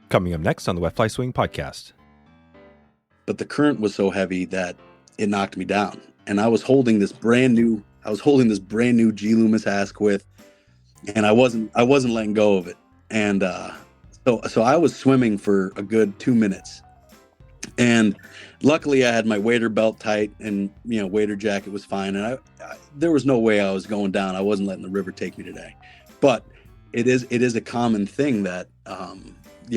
Coming up next on the Wet Fly Swing podcast. But the current was so heavy that it knocked me down. And I was holding this brand new G. Loomis Asquith, and I wasn't letting go of it. And so I was swimming for a good 2 minutes. And luckily I had my wader belt tight, and wader jacket was fine. And I there was no way I was going down. I wasn't letting the river take me today. But it is a common thing that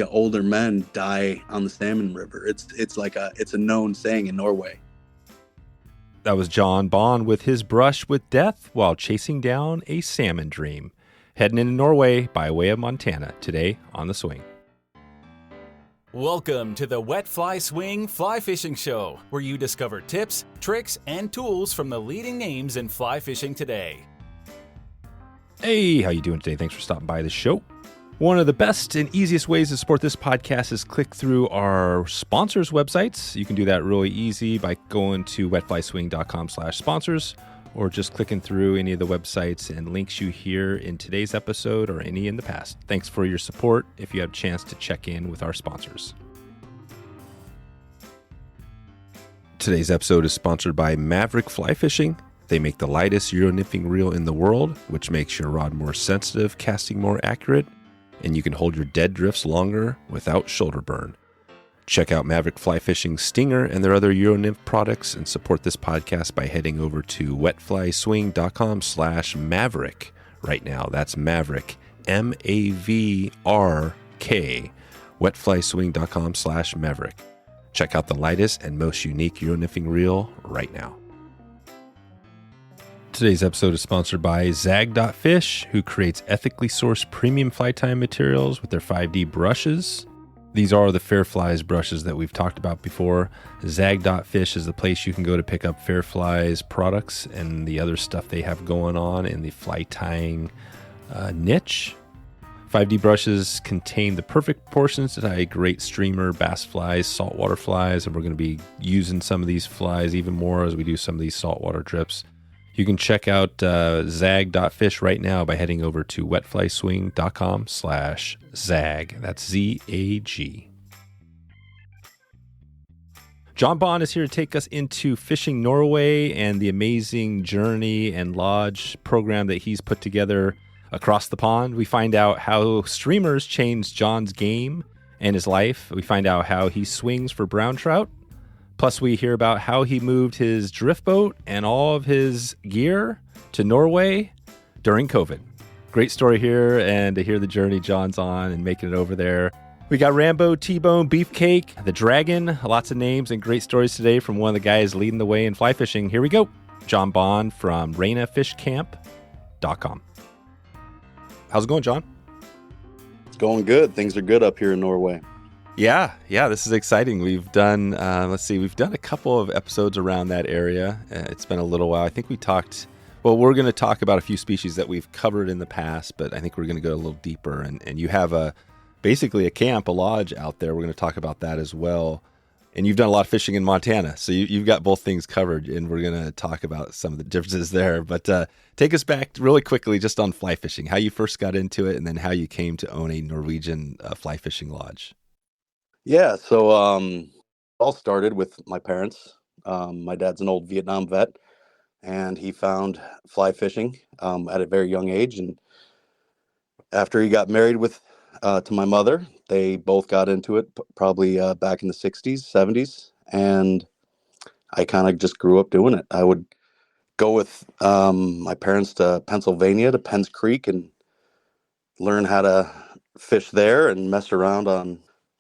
older men die on the salmon river. It's a known saying in Norway. That was John Bond with his brush with death while chasing down a salmon dream. Heading into Norway by way of Montana today on The Swing. Welcome to the Wet Fly Swing Fly Fishing Show, where you discover tips, tricks, and tools from the leading names in fly fishing today. Hey, how you doing today? Thanks for stopping by the show. One of the best and easiest ways to support this podcast is click through our sponsors' websites. You can do that really easy by going to wetflyswing.com/sponsors, or just clicking through any of the websites and links you hear in today's episode or any in the past. Thanks for your support if you have a chance to check in with our sponsors. Today's episode is sponsored by Mavrk Fly Fishing. They make the lightest Euro nymphing reel in the world, which makes your rod more sensitive, casting more accurate, and you can hold your dead drifts longer without shoulder burn. Check out Mavrk Fly Fishing Stinger and their other Euro nymph products, and support this podcast by heading over to wetflyswing.com/Mavrk right now. That's Mavrk, Mavrk, wetflyswing.com/Mavrk. Check out the lightest and most unique Euro nymphing reel right now. Today's episode is sponsored by Zag.Fish, who creates ethically sourced premium fly tying materials with their 5D brushes. These are the Fairflies brushes that we've talked about before. Zag.Fish is the place you can go to pick up Fairflies products and the other stuff they have going on in the fly tying niche. 5D brushes contain the perfect proportions to tie great streamer, bass flies, saltwater flies, and we're going to be using some of these flies even more as we do some of these saltwater trips. You can check out Zag.Fish right now by heading over to wetflyswing.com/Zag. That's ZAG. John Bond is here to take us into fishing Norway and the amazing journey and lodge program that he's put together across the pond. We find out how streamers changed John's game and his life. We find out how he swings for brown trout. Plus, we hear about how he moved his drift boat and all of his gear to Norway during COVID. Great story here, and to hear the journey John's on and making it over there. We got Rambo, T-Bone, Beefcake, the Dragon, lots of names and great stories today from one of the guys leading the way in fly fishing. Here we go. John Bond from RenaFishCamp.com. How's it going, John? It's going good. Things are good up here in Norway. Yeah, this is exciting. We've done, we've done a couple of episodes around that area. It's been a little while. I think we're going to talk about a few species that we've covered in the past, but I think we're going to go a little deeper. And you have basically a camp, a lodge out there. We're going to talk about that as well. And you've done a lot of fishing in Montana, so you've got both things covered, and we're going to talk about some of the differences there. But take us back really quickly just on fly fishing, how you first got into it, and then how you came to own a Norwegian fly fishing lodge. Yeah, so all started with my parents. My dad's an old Vietnam vet, and he found fly fishing at a very young age. And after he got married to my mother, they both got into it probably back in the 60s, 70s. And I kind of just grew up doing it. I would go with my parents to Pennsylvania, to Penns Creek, and learn how to fish there and mess around on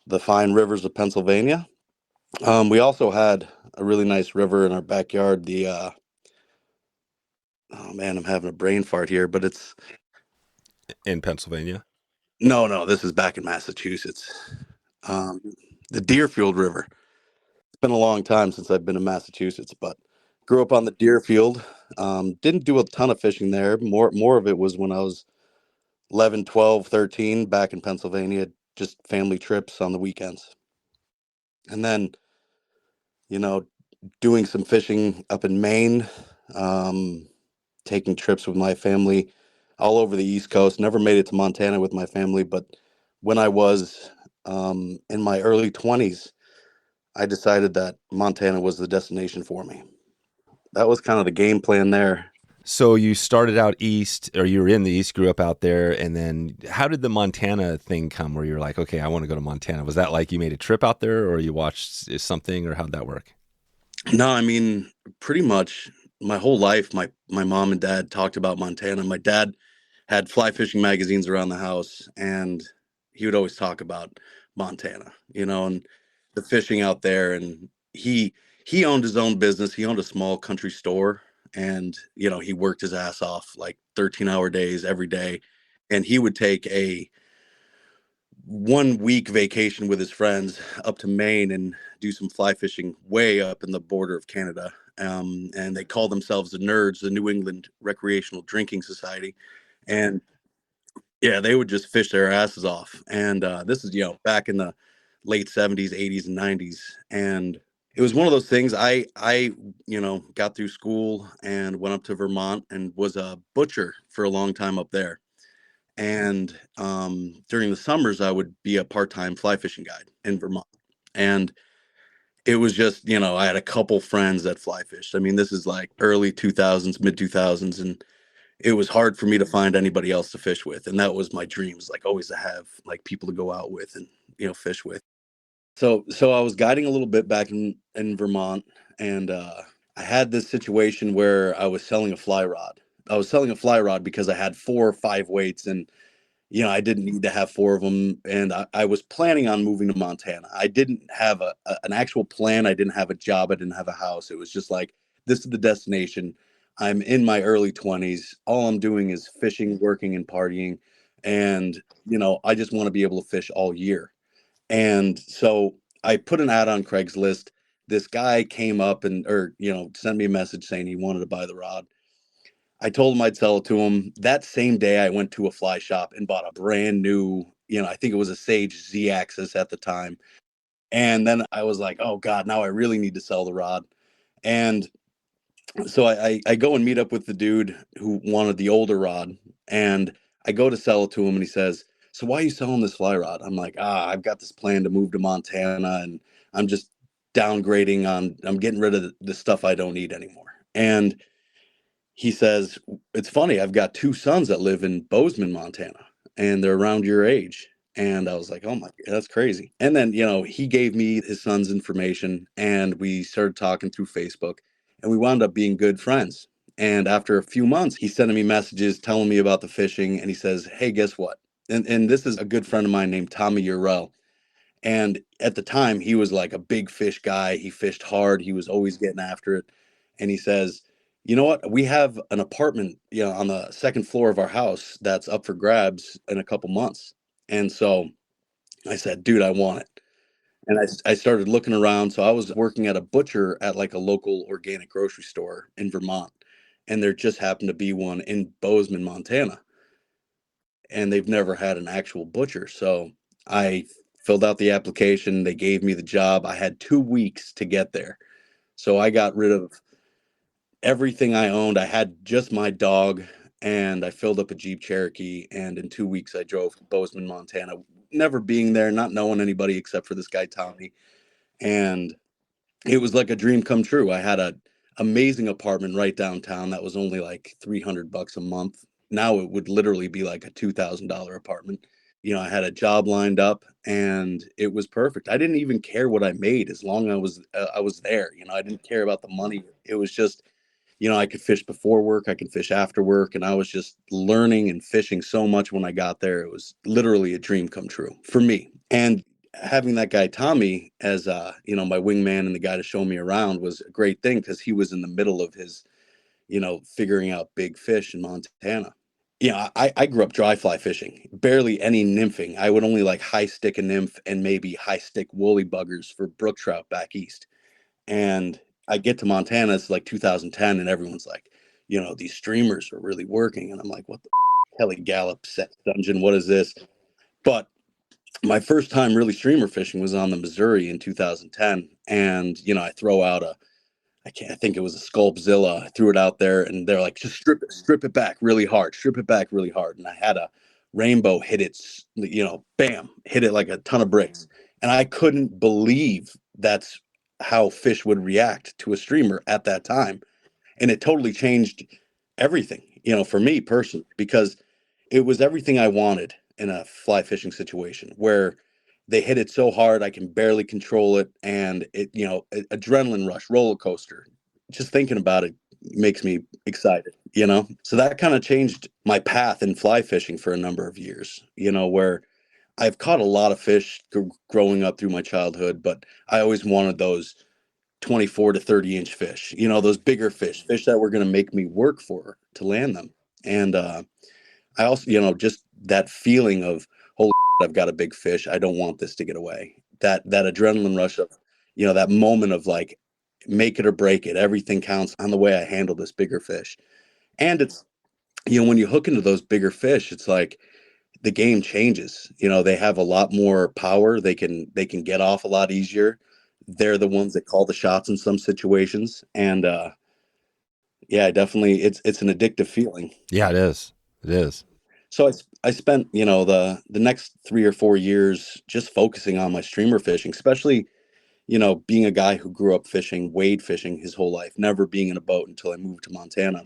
the fine rivers of Pennsylvania. We also had a really nice river in our backyard. Oh man, I'm having a brain fart here, but it's in Pennsylvania. No, this is back in Massachusetts. The Deerfield River. It's been a long time since I've been in Massachusetts, but grew up on the Deerfield. Didn't do a ton of fishing there. More of it was when I was 11, 12, 13 back in Pennsylvania. Just family trips on the weekends. And then, doing some fishing up in Maine, taking trips with my family all over the East Coast. Never made it to Montana with my family, but when I was in my early 20s, I decided that Montana was the destination for me. That was kind of the game plan there. So you started out east, or you were in the east, grew up out there, and then how did the Montana thing come where you're like, okay, I want to go to Montana? Was that like you made a trip out there, or you watched something, or how'd that work? No, I mean, pretty much my whole life, my mom and dad talked about Montana. My dad had fly fishing magazines around the house, and he would always talk about Montana, and the fishing out there. And he owned his own business. He owned a small country store, and he worked his ass off like 13-hour days every day. And he would take a 1 week vacation with his friends up to Maine and do some fly fishing way up in the border of Canada. And they call themselves the Nerds, the New England Recreational Drinking Society. And yeah, they would just fish their asses off. And this is, back in the late 70s, 80s, and 90s. And it was one of those things. I got through school and went up to Vermont and was a butcher for a long time up there. And during the summers, I would be a part-time fly fishing guide in Vermont. And it was just, I had a couple friends that fly fished. I mean, this is like early 2000s, mid 2000s, and it was hard for me to find anybody else to fish with. And that was my dreams, like always to have like people to go out with and, fish with. So I was guiding a little bit back in Vermont, and I had this situation where I was selling a fly rod. I was selling a fly rod because I had 4 or 5 weights, and I didn't need to have 4 of them. And I was planning on moving to Montana. I didn't have an actual plan. I didn't have a job. I didn't have a house. It was just like, this is the destination. I'm in my early 20s. All I'm doing is fishing, working, and partying. And, I just want to be able to fish all year. And so I put an ad on Craigslist. This guy came up and sent me a message saying he wanted to buy the rod. I told him I'd sell it to him. That same day, I went to a fly shop and bought a brand new, I think it was a Sage Z-Axis at the time. And then I was like, oh God, now I really need to sell the rod. And so I go and meet up with the dude who wanted the older rod. And I go to sell it to him, and he says, so why are you selling this fly rod? I'm like, I've got this plan to move to Montana, and I'm just downgrading I'm getting rid of the stuff I don't need anymore. And he says, it's funny, I've got 2 sons that live in Bozeman, Montana, and they're around your age. And I was like, oh my, that's crazy. And then, he gave me his son's information, and we started talking through Facebook, and we wound up being good friends. And after a few months, he's sending me messages telling me about the fishing. And he says, hey, guess what? And this is a good friend of mine named Tommy Urell. And at the time, he was like a big fish guy. He fished hard. He was always getting after it. And he says, you know what? We have an apartment, on the second floor of our house that's up for grabs in a couple months. And so I said, dude, I want it. And I started looking around. So I was working at a butcher at like a local organic grocery store in Vermont. And there just happened to be one in Bozeman, Montana. And they've never had an actual butcher. So I filled out the application. They gave me the job. I had 2 weeks to get there. So I got rid of everything I owned. I had just my dog, and I filled up a Jeep Cherokee. And in 2 weeks, I drove to Bozeman, Montana, never being there, not knowing anybody except for this guy, Tommy. And it was like a dream come true. I had an amazing apartment right downtown that was only like $300 a month. Now it would literally be like a $2,000 apartment. I had a job lined up, and it was perfect. I didn't even care what I made as long as I was there. I didn't care about the money. It was just, I could fish before work, I could fish after work, and I was just learning and fishing so much when I got there. It was literally a dream come true for me. And having that guy Tommy as my wingman and the guy to show me around was a great thing, because he was in the middle of his figuring out big fish in Montana. I grew up dry fly fishing, barely any nymphing. I would only like high stick a nymph and maybe high stick woolly buggers for brook trout back east. And I get to Montana, it's like 2010, and everyone's like, these streamers are really working. And I'm like, what the Kelly Gallup set dungeon? What is this? But my first time really streamer fishing was on the Missouri in 2010. And, I throw out I think it was a Sculpzilla. I threw it out there, and they're like, just strip it back really hard, strip it back really hard. And I had a rainbow hit it, bam, hit it like a ton of bricks. And I couldn't believe that's how fish would react to a streamer at that time. And it totally changed everything, for me personally, because it was everything I wanted in a fly fishing situation where they hit it so hard I can barely control it, and it, adrenaline rush, roller coaster. Just thinking about it makes me excited, So that kind of changed my path in fly fishing for a number of years, where I've caught a lot of fish growing up through my childhood, but I always wanted those 24 to 30-inch fish, those bigger fish that were going to make me work for to land them. And I also, just that feeling of, holy shit, I've got a big fish. I don't want this to get away. That adrenaline rush of, that moment of like, make it or break it. Everything counts on the way I handle this bigger fish. And it's, when you hook into those bigger fish, it's like the game changes. They have a lot more power. They can get off a lot easier. They're the ones that call the shots in some situations. And yeah, definitely it's an addictive feeling. Yeah, it is. It is. So I spent, the next 3 or 4 years just focusing on my streamer fishing, especially, being a guy who grew up fishing, wade fishing his whole life, never being in a boat until I moved to Montana.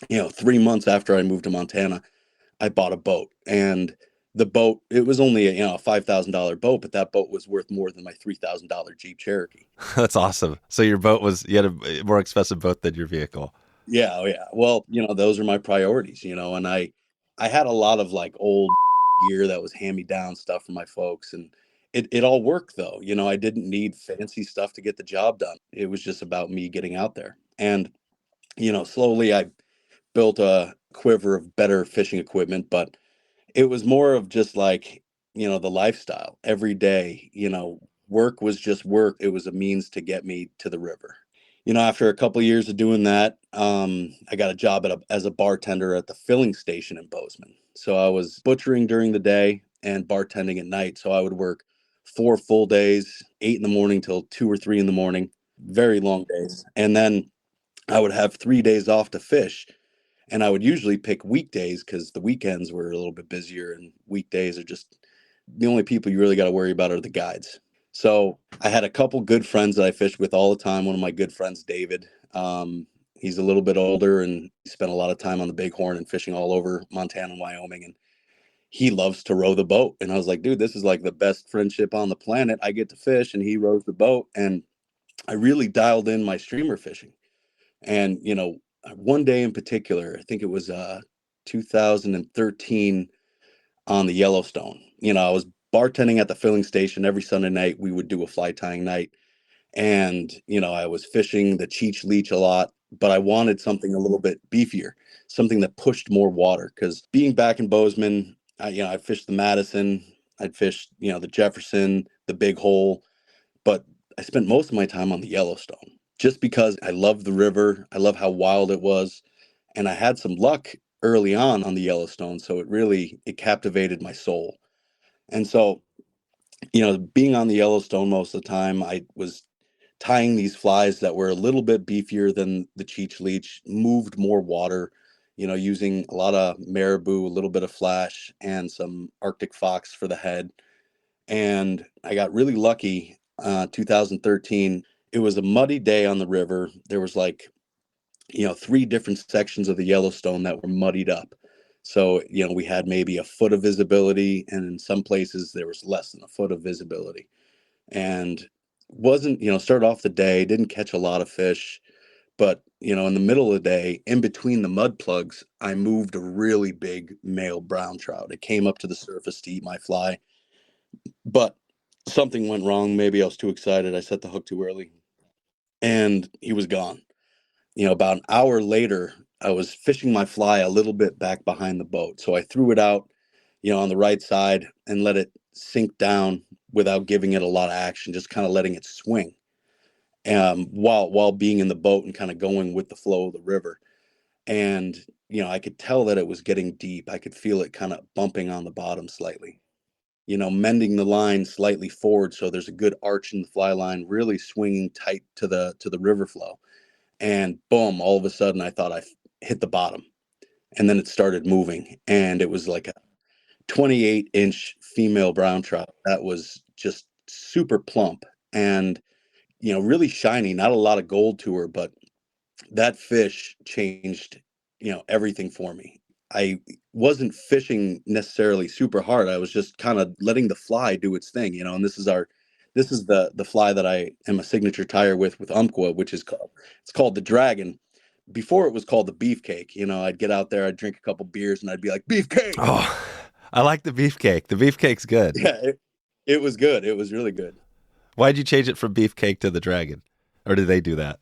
3 months after I moved to Montana, I bought a boat, and the boat, it was only a $5,000 boat, but that boat was worth more than my $3,000 Jeep Cherokee. That's awesome. So you had a more expensive boat than your vehicle. Yeah. Oh yeah. Well, those are my priorities, and I had a lot of like old gear that was hand-me-down stuff from my folks, and it all worked though. I didn't need fancy stuff to get the job done. It was just about me getting out there. And, slowly I built a quiver of better fishing equipment, but it was more of just like, the lifestyle every day, work was just work. It was a means to get me to the river. After a couple of years of doing that, I got a job as a bartender at the filling station in Bozeman. So I was butchering during the day and bartending at night. So I would work 4 full days, 8 in the morning till 2 or 3 in the morning, very long days. And then I would have 3 days off to fish. And I would usually pick weekdays because the weekends were a little bit busier, and weekdays are just the only people you really got to worry about are the guides. So I had a couple good friends that I fished with all the time. One of my good friends, David, he's a little bit older, and he spent a lot of time on the Bighorn and fishing all over Montana and Wyoming. And he loves to row the boat. And I was like, dude, this is like the best friendship on the planet. I get to fish and he rows the boat. And I really dialed in my streamer fishing. And, one day in particular, I think it was 2013 on the Yellowstone. I was bartending at the filling station every Sunday night. We would do a fly tying night. And, I was fishing the Cheech leech a lot, but I wanted something a little bit beefier, something that pushed more water. Because being back in Bozeman, I fished the Madison, I'd fished, the Jefferson, the Big Hole, but I spent most of my time on the Yellowstone just because I love the river. I love how wild it was. And I had some luck early on the Yellowstone. So it captivated my soul. And so, being on the Yellowstone most of the time, I was tying these flies that were a little bit beefier than the Cheech leech, moved more water, using a lot of marabou, a little bit of flash, and some Arctic fox for the head. And I got really lucky. 2013, it was a muddy day on the river. There was like, 3 different sections of the Yellowstone that were muddied up. So, we had maybe a foot of visibility, and in some places there was less than a foot of visibility. And wasn't, started off the day, didn't catch a lot of fish, but, in the middle of the day, in between the mud plugs, I moved a really big male brown trout. It came up to the surface to eat my fly, but something went wrong. Maybe I was too excited. I set the hook too early, and he was gone. About an hour later, I was fishing my fly a little bit back behind the boat. So I threw it out, on the right side and let it sink down without giving it a lot of action, just kind of letting it swing, while being in the boat and kind of going with the flow of the river. And, I could tell that it was getting deep. I could feel it kind of bumping on the bottom slightly, mending the line slightly forward. So there's a good arch in the fly line, really swinging tight to the river flow. And boom, all of a sudden I thought I hit the bottom, and then it started moving, and it was like 28-inch female brown trout that was just super plump and, really shiny, not a lot of gold to her, but that fish changed, everything for me. I wasn't fishing necessarily super hard. I was just kind of letting the fly do its thing, and this is the fly that I am a signature tire with Umpqua, which is called the Dragon. Before it was called the Beefcake. I'd get out there, I'd drink a couple beers, and I'd be like, Beefcake. Oh, I like the Beefcake. The Beefcake's good. Yeah, it was good. It was really good. Why'd you change it from Beefcake to the Dragon? Or did they do that?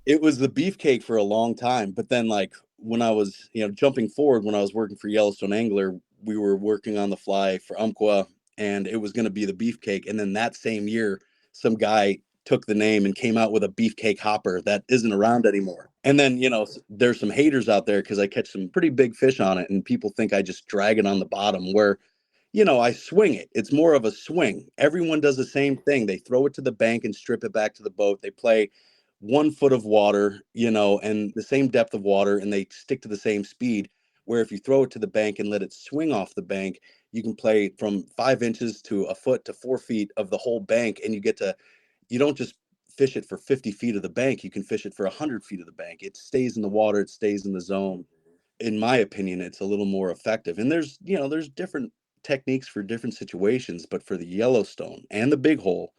It was the Beefcake for a long time, but then like when I was, jumping forward, when I was working for Yellowstone Angler, we were working on the fly for Umpqua, and it was going to be the Beefcake. And then that same year, some guy took the name and came out with a Beefcake hopper that isn't around anymore. And then, there's some haters out there because I catch some pretty big fish on it, and people think I just drag it on the bottom where, I swing it. It's more of a swing. Everyone does the same thing. They throw it to the bank and strip it back to the boat. They play 1 foot of water, and the same depth of water, and they stick to the same speed. Where if you throw it to the bank and let it swing off the bank, you can play from 5 inches to a foot to 4 feet of the whole bank, and you don't just fish it for 50 feet of the bank. You can fish it for 100 feet of the bank. It stays in the water. It stays in the zone. In my opinion, it's a little more effective. And there's different techniques for different situations, but for the Yellowstone and the big hole,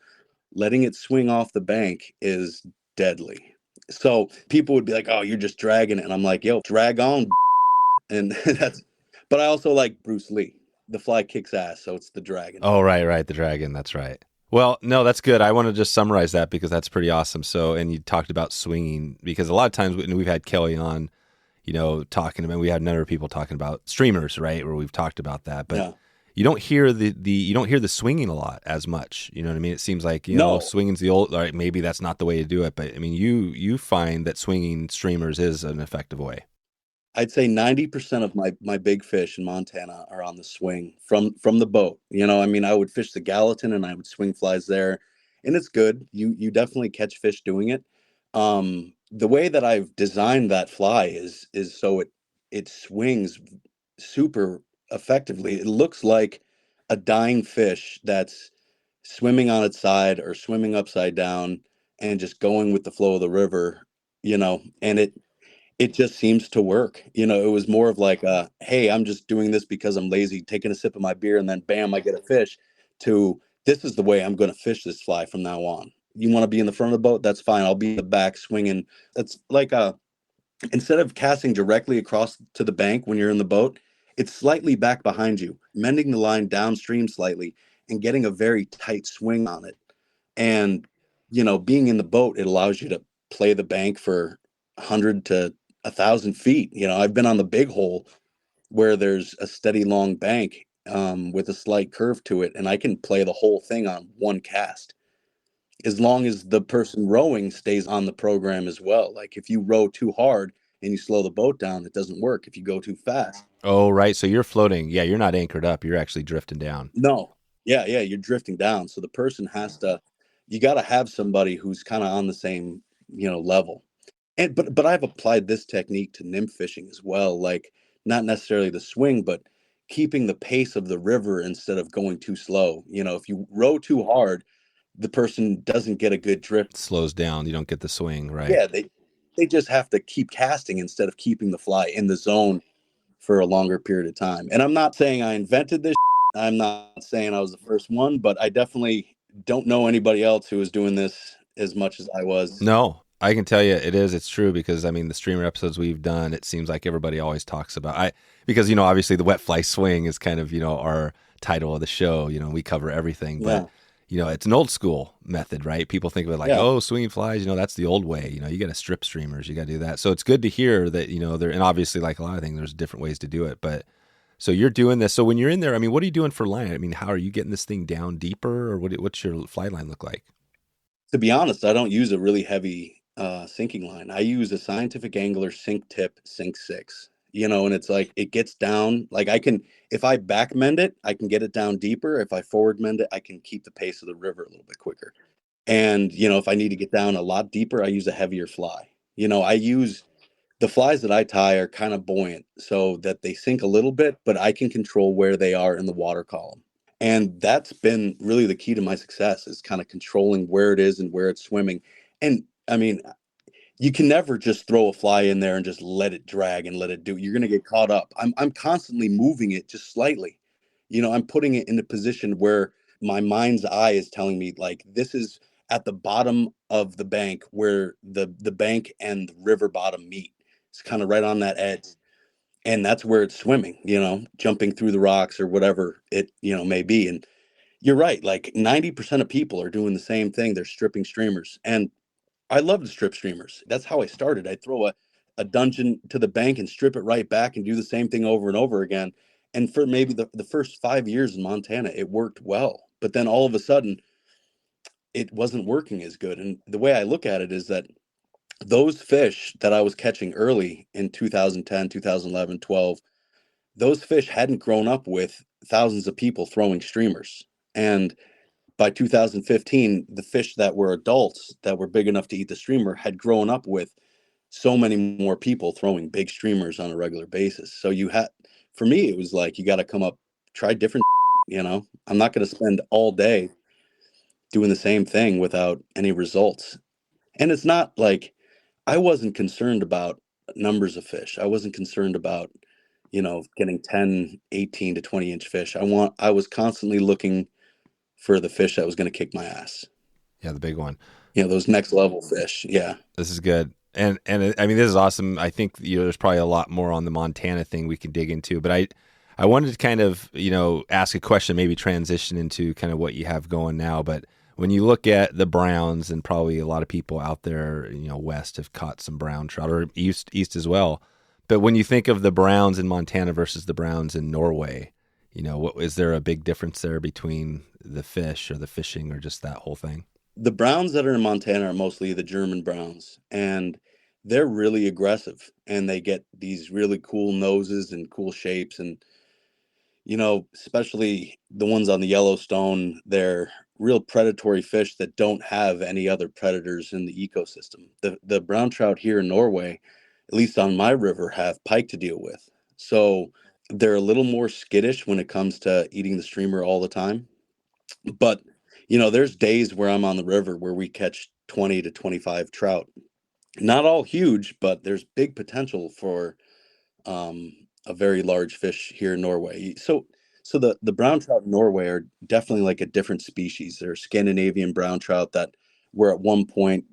letting it swing off the bank is deadly. So people would be like, "Oh, you're just dragging it," and I'm like, "Yo, drag on," and But I also like Bruce Lee. The fly kicks ass, so it's the Dragon. Oh, right, the Dragon. That's right. Well, no, that's good. I want to just summarize that because that's pretty awesome. So, and you talked about swinging because a lot of times we've had Kelly on, talking about. We had other people talking about streamers, right, where we've talked about that, but. Yeah. You don't hear the swinging a lot as much. You know what I mean? It seems like, swinging's the old, all right, maybe that's not the way to do it. But I mean, you find that swinging streamers is an effective way. I'd say 90% of my big fish in Montana are on the swing from the boat. I would fish the Gallatin and I would swing flies there, and it's good. You definitely catch fish doing it. The way that I've designed that fly is so it swings super effectively. It looks like a dying fish that's swimming on its side or swimming upside down and just going with the flow of the river, and it just seems to work. It was more of like, hey, I'm just doing this because I'm lazy, taking a sip of my beer, and then bam, I get a fish, to this is the way I'm going to fish this fly from now on. You want to be in the front of the boat? That's fine. I'll be in the back swinging. That's like instead of casting directly across to the bank when you're in the boat, it's slightly back behind you, mending the line downstream slightly and getting a very tight swing on it. And, being in the boat, it allows you to play the bank for 100 to 1,000 feet. I've been on the big hole where there's a steady long bank with a slight curve to it, and I can play the whole thing on one cast. As long as the person rowing stays on the program as well. Like if you row too hard and you slow the boat down, it doesn't work. If you go too fast. Oh, right. So you're floating. Yeah, you're not anchored up. You're actually drifting down. No. Yeah, you're drifting down. So the person you got to have somebody who's kind of on the same, level. And but I've applied this technique to nymph fishing as well. Like not necessarily the swing, but keeping the pace of the river instead of going too slow. If you row too hard, the person doesn't get a good drift. It slows down. You don't get the swing, right? Yeah, they just have to keep casting instead of keeping the fly in the zone for a longer period of time. And I'm not saying I invented this. I'm not saying I was the first one, but I definitely don't know anybody else who was doing this as much as I was. No, I can tell you it's true because the streamer episodes we've done, it seems like everybody always talks about because obviously the wet fly swing is kind of, our title of the show, we cover everything, but it's an old school method, right? People think of it like, oh, swinging flies, that's the old way, you got to strip streamers, you got to do that. So it's good to hear that, there, and obviously like a lot of things, there's different ways to do it, but so you're doing this. So when you're in there, what are you doing for line? How are you getting this thing down deeper, or what's your fly line look like? To be honest, I don't use a really heavy sinking line. I use a Scientific Angler sink tip, sink 6, and it's like, it gets down, like if I back mend it, I can get it down deeper. If I forward mend it, I can keep the pace of the river a little bit quicker. And, if I need to get down a lot deeper, I use a heavier fly. I use The flies that I tie are kind of buoyant so that they sink a little bit, but I can control where they are in the water column. And that's been really the key to my success, is kind of controlling where it is and where it's swimming. And I mean, you can never just throw a fly in there and just let it drag and let it do. You're going to get caught up. I'm constantly moving it just slightly. I'm putting it in a position where my mind's eye is telling me, like, this is at the bottom of the bank where the bank and the river bottom meet. It's kind of right on that edge. And that's where it's swimming, jumping through the rocks or whatever it, may be. And you're right. Like 90% of people are doing the same thing. They're stripping streamers. And I love to strip streamers. That's how I started. I'd throw a dungeon to the bank and strip it right back and do the same thing over and over again. And for maybe the first 5 years in Montana, it worked well. But then all of a sudden, it wasn't working as good. And the way I look at it is that those fish that I was catching early in 2010, 2011, 12, those fish hadn't grown up with thousands of people throwing streamers. And by 2015, the fish that were adults that were big enough to eat the streamer had grown up with so many more people throwing big streamers on a regular basis. So for me, it was like, you got to come up, try different, I'm not going to spend all day doing the same thing without any results. And it's not like I wasn't concerned about numbers of fish. I wasn't concerned about, getting 10, 18 to 20 inch fish. I was constantly looking for the fish that was going to kick my ass. Yeah, the big one. Those next level fish. Yeah. This is good. And I mean, this is awesome. I think, there's probably a lot more on the Montana thing we can dig into, but I wanted to kind of, ask a question, maybe transition into kind of what you have going now. But when you look at the browns, and probably a lot of people out there, west have caught some brown trout, or east as well. But when you think of the browns in Montana versus the browns in Norway, is there a big difference there between the fish or the fishing or just that whole thing? The browns that are in Montana are mostly the German browns, and they're really aggressive, and they get these really cool noses and cool shapes. And, especially the ones on the Yellowstone, they're real predatory fish that don't have any other predators in the ecosystem. The brown trout here in Norway, at least on my river, have pike to deal with. So they're a little more skittish when it comes to eating the streamer all the time. But, there's days where I'm on the river where we catch 20 to 25 trout. Not all huge, but there's big potential for a very large fish here in Norway. So the brown trout in Norway are definitely like a different species. They're Scandinavian brown trout that were at one point,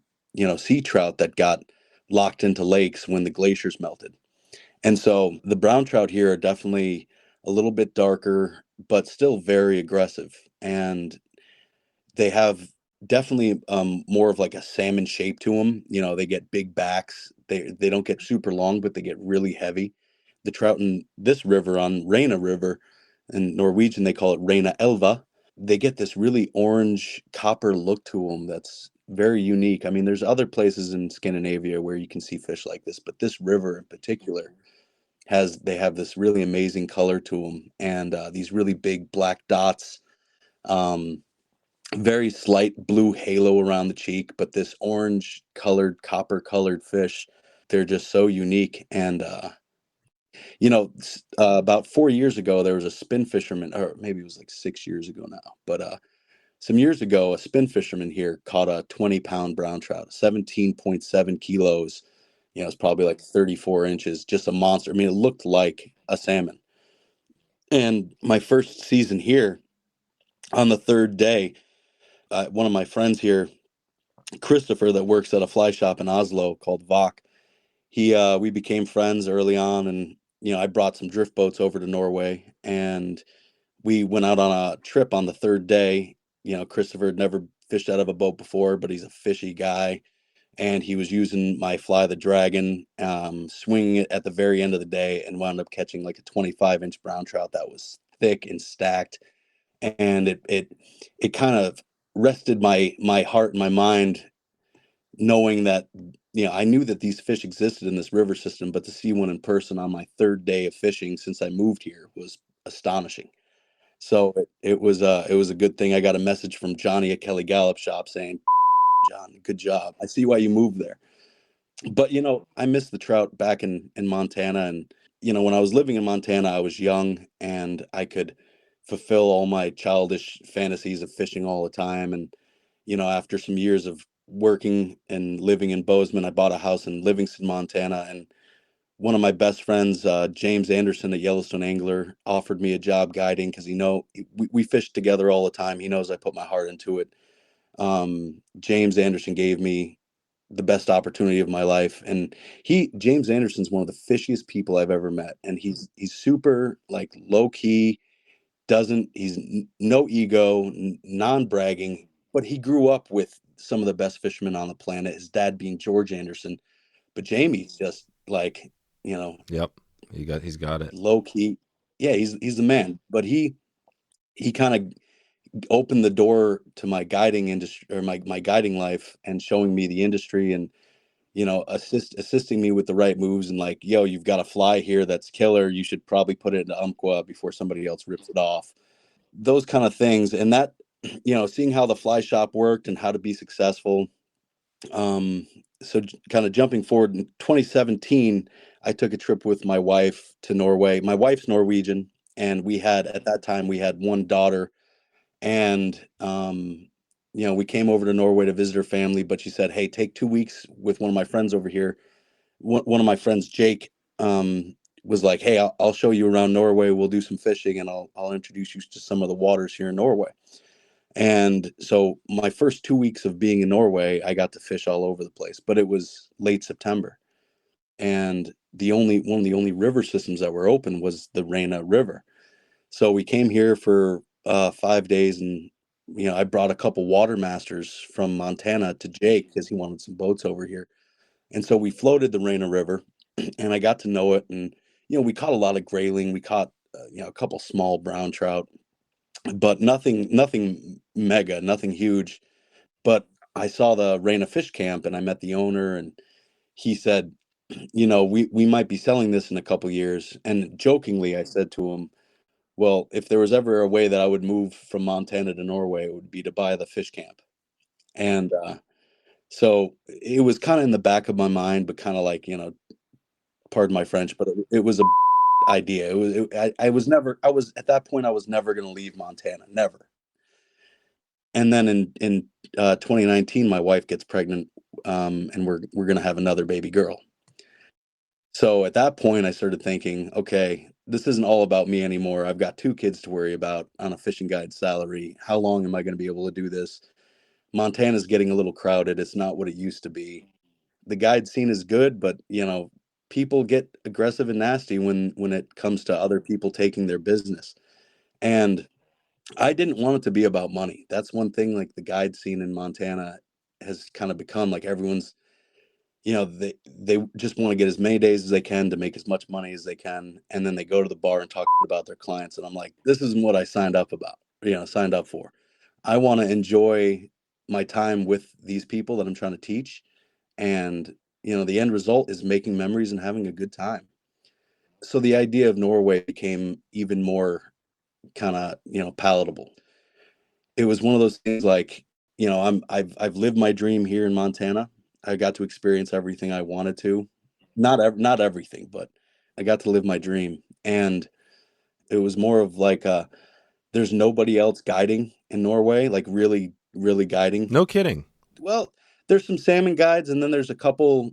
sea trout that got locked into lakes when the glaciers melted. And so the brown trout here are definitely a little bit darker, but still very aggressive. And they have definitely more of like a salmon shape to them. They get big backs. They don't get super long, but they get really heavy. The trout in this river, on Rena River, in Norwegian, they call it Rena Elva. They get this really orange copper look to them that's very unique. I mean, there's other places in Scandinavia where you can see fish like this, but this river in particular they have this really amazing color to them, and these really big black dots, very slight blue halo around the cheek, but this orange colored, copper colored fish, they're just so unique. And about 4 years ago, there was a spin fisherman, or maybe it was like 6 years ago now, but some years ago, a spin fisherman here caught a 20-pound brown trout, 17.7 kilos. It's probably like 34 inches, just a monster. I mean, it looked like a salmon. And my first season here, on the third day, one of my friends here, Christopher, that works at a fly shop in Oslo called Vok, we became friends early on. And, I brought some drift boats over to Norway, and we went out on a trip on the third day. Christopher had never fished out of a boat before, but he's a fishy guy. And he was using my Fly the Dragon, swinging it at the very end of the day, and wound up catching like a 25-inch brown trout that was thick and stacked. And it kind of rested my heart and my mind, knowing that, I knew that these fish existed in this river system, but to see one in person on my third day of fishing since I moved here was astonishing. So it was a good thing. I got a message from Johnny at Kelly Gallup shop saying, "John, good job. I see why you moved there." But, I miss the trout back in Montana. And, when I was living in Montana, I was young and I could fulfill all my childish fantasies of fishing all the time. And, after some years of working and living in Bozeman, I bought a house in Livingston, Montana. And one of my best friends, James Anderson at Yellowstone Angler, offered me a job guiding because, we fished together all the time. He knows I put my heart into it. James Anderson gave me the best opportunity of my life. And James Anderson's one of the fishiest people I've ever met. And he's super like low key, he's no ego, non-bragging, but he grew up with some of the best fishermen on the planet, his dad being George Anderson. But Jamie's just like, Yep. He's got it. low key. Yeah, he's the man. But he kind of opened the door to my guiding industry, or my guiding life, and showing me the industry, and assisting me with the right moves, and like, yo, you've got a fly here that's killer, you should probably put it into Umpqua before somebody else rips it off, those kind of things. And that, seeing how the fly shop worked and how to be successful. So kind of jumping forward, in 2017 I took a trip with my wife to Norway. My wife's Norwegian, and at that time we had one daughter. And, we came over to Norway to visit her family, but she said, hey, take 2 weeks with one of my friends over here. One of my friends, Jake, was like, hey, I'll show you around Norway. We'll do some fishing, and I'll introduce you to some of the waters here in Norway. And so my first 2 weeks of being in Norway, I got to fish all over the place, but it was late September. And one of the only river systems that were open was the Rena River. So we came here for 5 days, and I brought a couple water masters from Montana to Jake because he wanted some boats over here. And so we floated the Rena River, and I got to know it. And we caught a lot of grayling. We caught a couple small brown trout, but nothing mega, nothing huge. But I saw the Rena Fish Camp, and I met the owner, and he said, we might be selling this in a couple years. And jokingly, I said to him, well, if there was ever a way that I would move from Montana to Norway, it would be to buy the fish camp. And so it was kind of in the back of my mind, but kind of like, pardon my French, but it was a idea. I was at that point, I was never going to leave Montana, never. And then in 2019, my wife gets pregnant, and we're going to have another baby girl. So at that point, I started thinking, okay, this isn't all about me anymore. I've got 2 kids to worry about on a fishing guide salary. How long am I going to be able to do this? Montana's getting a little crowded. It's not what it used to be. The guide scene is good, but people get aggressive and nasty when it comes to other people taking their business. And I didn't want it to be about money. That's one thing, like the guide scene in Montana has kind of become like everyone's, they just want to get as many days as they can to make as much money as they can. And then they go to the bar and talk about their clients. And I'm like, this isn't what I signed up for. I want to enjoy my time with these people that I'm trying to teach. And, the end result is making memories and having a good time. So the idea of Norway became even more kind of, palatable. It was one of those things like, I've lived my dream here in Montana. I got to experience everything I wanted to. Not everything, but I got to live my dream. And it was more of like there's nobody else guiding in Norway, like really, really guiding. No kidding. Well, there's some salmon guides, and then there's a couple,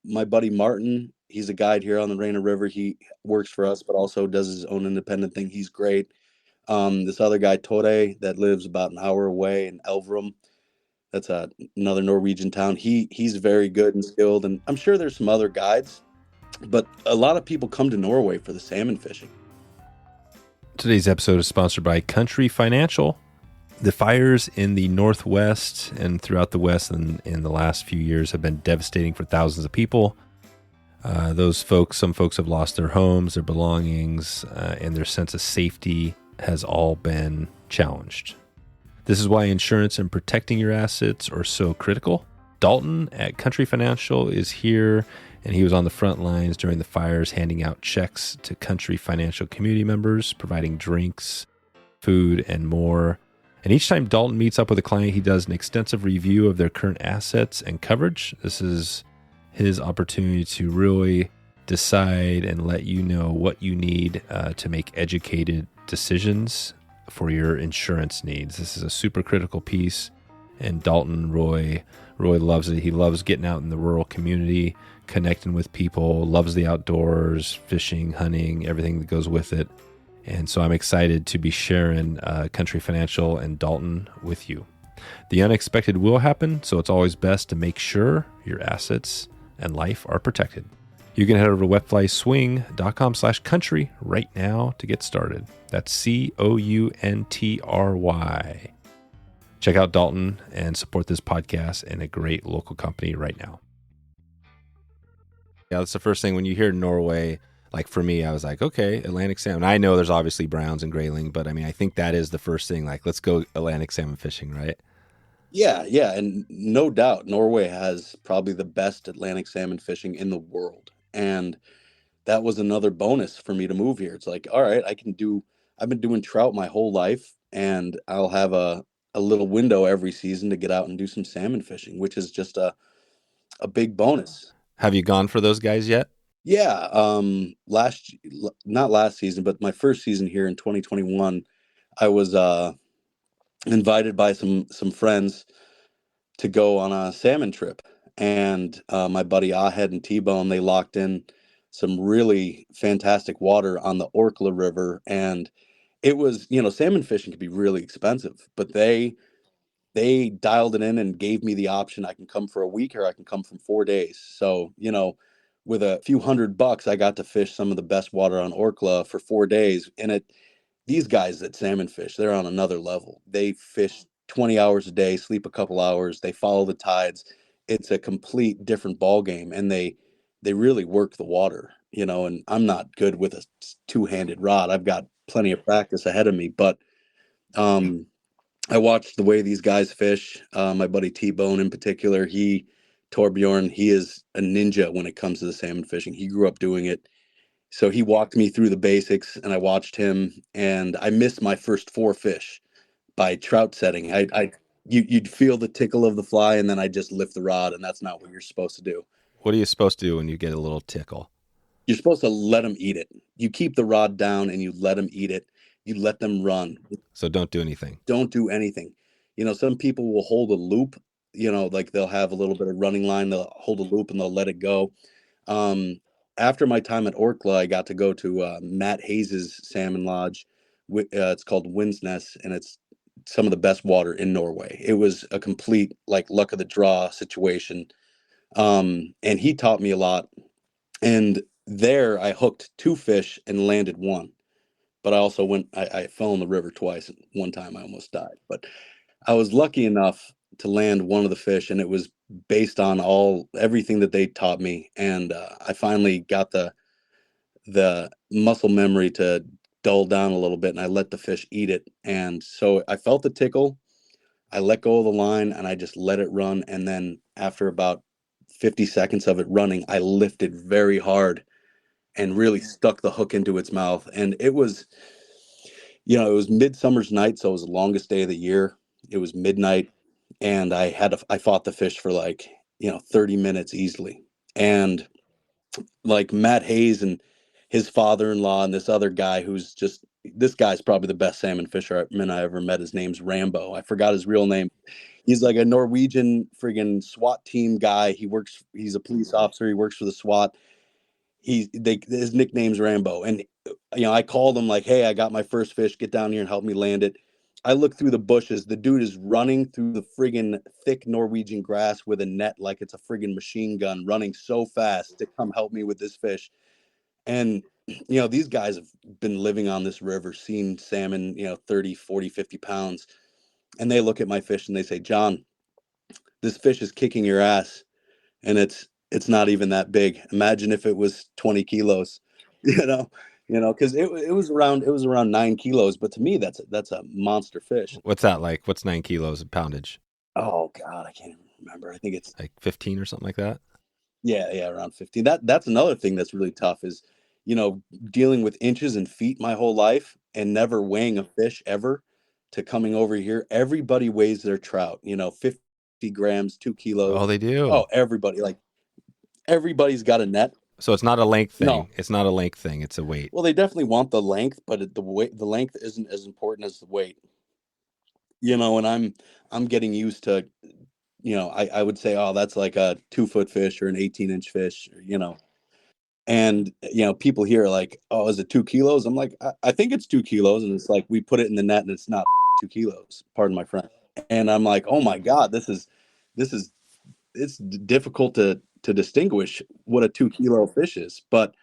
my buddy Martin, he's a guide here on the Rena River. He works for us, but also does his own independent thing. He's great. This other guy, Tore, that lives about an hour away in Elverum. That's another Norwegian town. He's very good and skilled, and I'm sure there's some other guides, but a lot of people come to Norway for the salmon fishing. Today's episode is sponsored by Country Financial. The fires in the Northwest and throughout the West in the last few years have been devastating for thousands of people. Some folks have lost their homes, their belongings, and their sense of safety has all been challenged. This is why insurance and protecting your assets are so critical. Dalton at Country Financial is here, and he was on the front lines during the fires, handing out checks to Country Financial community members, providing drinks, food, and more. And each time Dalton meets up with a client, he does an extensive review of their current assets and coverage. This is his opportunity to really decide and let you know what you need to make educated decisions for your insurance needs. This is a super critical piece, and Roy loves it. He loves getting out in the rural community, connecting with people, loves the outdoors, fishing, hunting, everything that goes with it. And so I'm excited to be sharing Country Financial and Dalton with you. The unexpected will happen, so it's always best to make sure your assets and life are protected. You can head over to wetflyswing.com/country right now to get started. That's COUNTRY. Check out Dalton and support this podcast and a great local company right now. Yeah, that's the first thing when you hear Norway. Like for me, I was like, okay, Atlantic salmon. I know there's obviously browns and grayling, but I mean, I think that is the first thing. Like, let's go Atlantic salmon fishing, right? Yeah, and no doubt, Norway has probably the best Atlantic salmon fishing in the world. And that was another bonus for me to move here. It's like, all right, I've been doing trout my whole life, and I'll have a little window every season to get out and do some salmon fishing, which is just a big bonus. Have you gone for those guys yet? Yeah, not last season, but my first season here in 2021, I was invited by some friends to go on a salmon trip, and my buddy Ahed and T-Bone, they locked in some really fantastic water on the Orkla River, and it was, salmon fishing can be really expensive, but they dialed it in and gave me the option. I can come for a week or I can come from 4 days. So, with a few $100, I got to fish some of the best water on Orkla for 4 days. And these guys that salmon fish, they're on another level. They fish 20 hours a day, sleep a couple hours. They follow the tides. It's a complete different ball game, and they really work the water, and I'm not good with a two-handed rod. I've got plenty of practice ahead of me, but I watched the way these guys fish. My buddy T-Bone in particular, Torbjorn, he is a ninja when it comes to the salmon fishing. He grew up doing it. So he walked me through the basics, and I watched him, and I missed my first 4 fish by trout setting. You'd feel the tickle of the fly, and then I just lift the rod, and that's not what you're supposed to do. What are you supposed to do when you get a little tickle? You're supposed to let them eat it. You keep the rod down, and you let them eat it. You let them run. So don't do anything. Don't do anything. Some people will hold a loop, like they'll have a little bit of running line, they'll hold a loop and they'll let it go. After my time at Orkla, I got to go to Matt Hayes' salmon lodge. It's called Winsnes, and it's some of the best water in Norway. It was a complete luck of the draw situation. And he taught me a lot. And there I hooked 2 fish and landed 1. But I also I fell in the river twice. And one time I almost died. But I was lucky enough to land one of the fish, and it was based on everything that they taught me. And I finally got the muscle memory to dull down a little bit, and I let the fish eat it. And so I felt the tickle. I let go of the line, and I just let it run. And then after about 50 seconds of it running, I lifted very hard and really stuck the hook into its mouth. And it was, it was midsummer's night, so it was the longest day of the year. It was midnight, and I fought the fish for 30 minutes easily. And Matt Hayes and his father-in-law and this other guy this guy's probably the best salmon fisherman I ever met. His name's Rambo. I forgot his real name. He's like a Norwegian friggin' SWAT team guy. He's a police officer. He works for the SWAT. His nickname's Rambo. And, I called him hey, I got my first fish. Get down here and help me land it. I look through the bushes. The dude is running through the friggin' thick Norwegian grass with a net like it's a friggin' machine gun, running so fast to come help me with this fish. And, these guys have been living on this river, seen salmon, 30, 40, 50 pounds. And they look at my fish and they say, John, this fish is kicking your ass. And it's not even that big. Imagine if it was 20 kilos, because it was around 9 kilos. But to me, that's a monster fish. What's that like? What's 9 kilos of poundage? Oh God, I can't even remember. I think it's like 15 or something like that. Yeah, around 15. That's another thing that's really tough is, dealing with inches and feet my whole life and never weighing a fish ever, to coming over here. Everybody weighs their trout, 50 grams, 2 kilos. Oh, they do. Oh, everybody, everybody's got a net. So it's not a length thing. No. It's not a length thing. It's a weight. Well, they definitely want the length, but the length isn't as important as the weight. And I'm getting used to, I would say, oh, that's like a 2-foot fish or an 18-inch fish, and people here are like, oh, is it 2 kilos? I'm like, I think it's 2 kilos, and it's like we put it in the net and it's not 2 kilos. Pardon my French. And I'm like, oh my God, it's difficult to distinguish what a 2-kilo fish is, but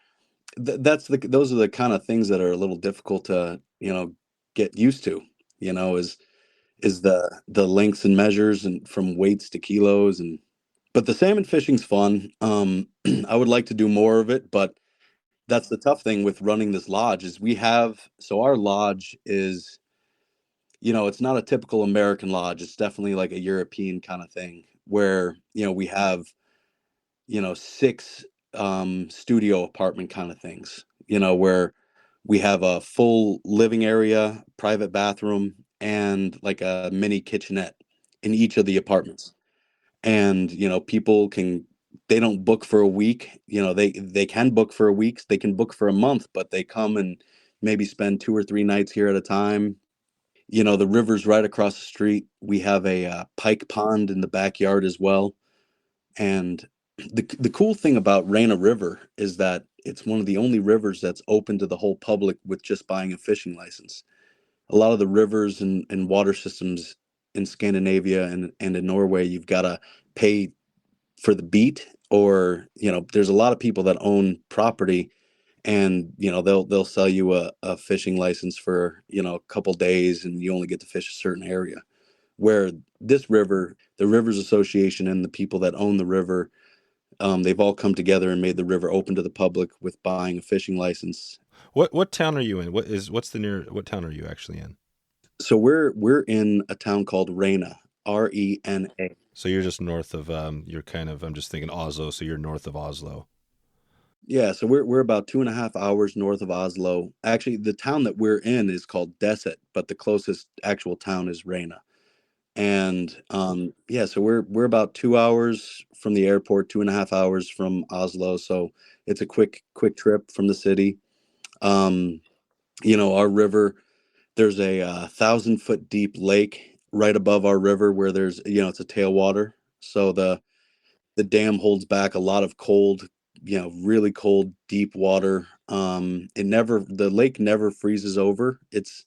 those are the kind of things that are a little difficult to get used to, is the lengths and measures and from weights to kilos. But the salmon fishing's fun. I would like to do more of it, but that's the tough thing with running this lodge is our lodge is, it's not a typical American lodge. It's definitely like a European kind of thing where, we have, 6 studio apartment kind of things, where we have a full living area, private bathroom, and like a mini kitchenette in each of the apartments. And, they don't book for a week, they can book for a week, they can book for a month, but they come and maybe spend 2 or 3 nights here at a time. The river's right across the street. We have a pike pond in the backyard as well. And the cool thing about Rena River is that it's one of the only rivers that's open to the whole public with just buying a fishing license. A lot of the rivers and water systems in Scandinavia and in Norway, you've got to pay for the beat, or there's a lot of people that own property, and they'll sell you a fishing license for a couple days, and you only get to fish a certain area. Where this river, the Rivers Association and the people that own the river, they've all come together and made the river open to the public with buying a fishing license. What town are you in? What town are you actually in? So we're in a town called Rena, Rena. So you're just north of I'm just thinking Oslo, so you're north of Oslo. Yeah, so we're about 2.5 hours north of Oslo. Actually, the town that we're in is called Deset, but the closest actual town is Rena. And so we're about 2 hours from the airport, 2.5 hours from Oslo. So it's a quick trip from the city. Our river, there's a 1,000-foot deep lake right above our river where there's, it's a tailwater. So the dam holds back a lot of cold, really cold, deep water. The lake never freezes over. It's,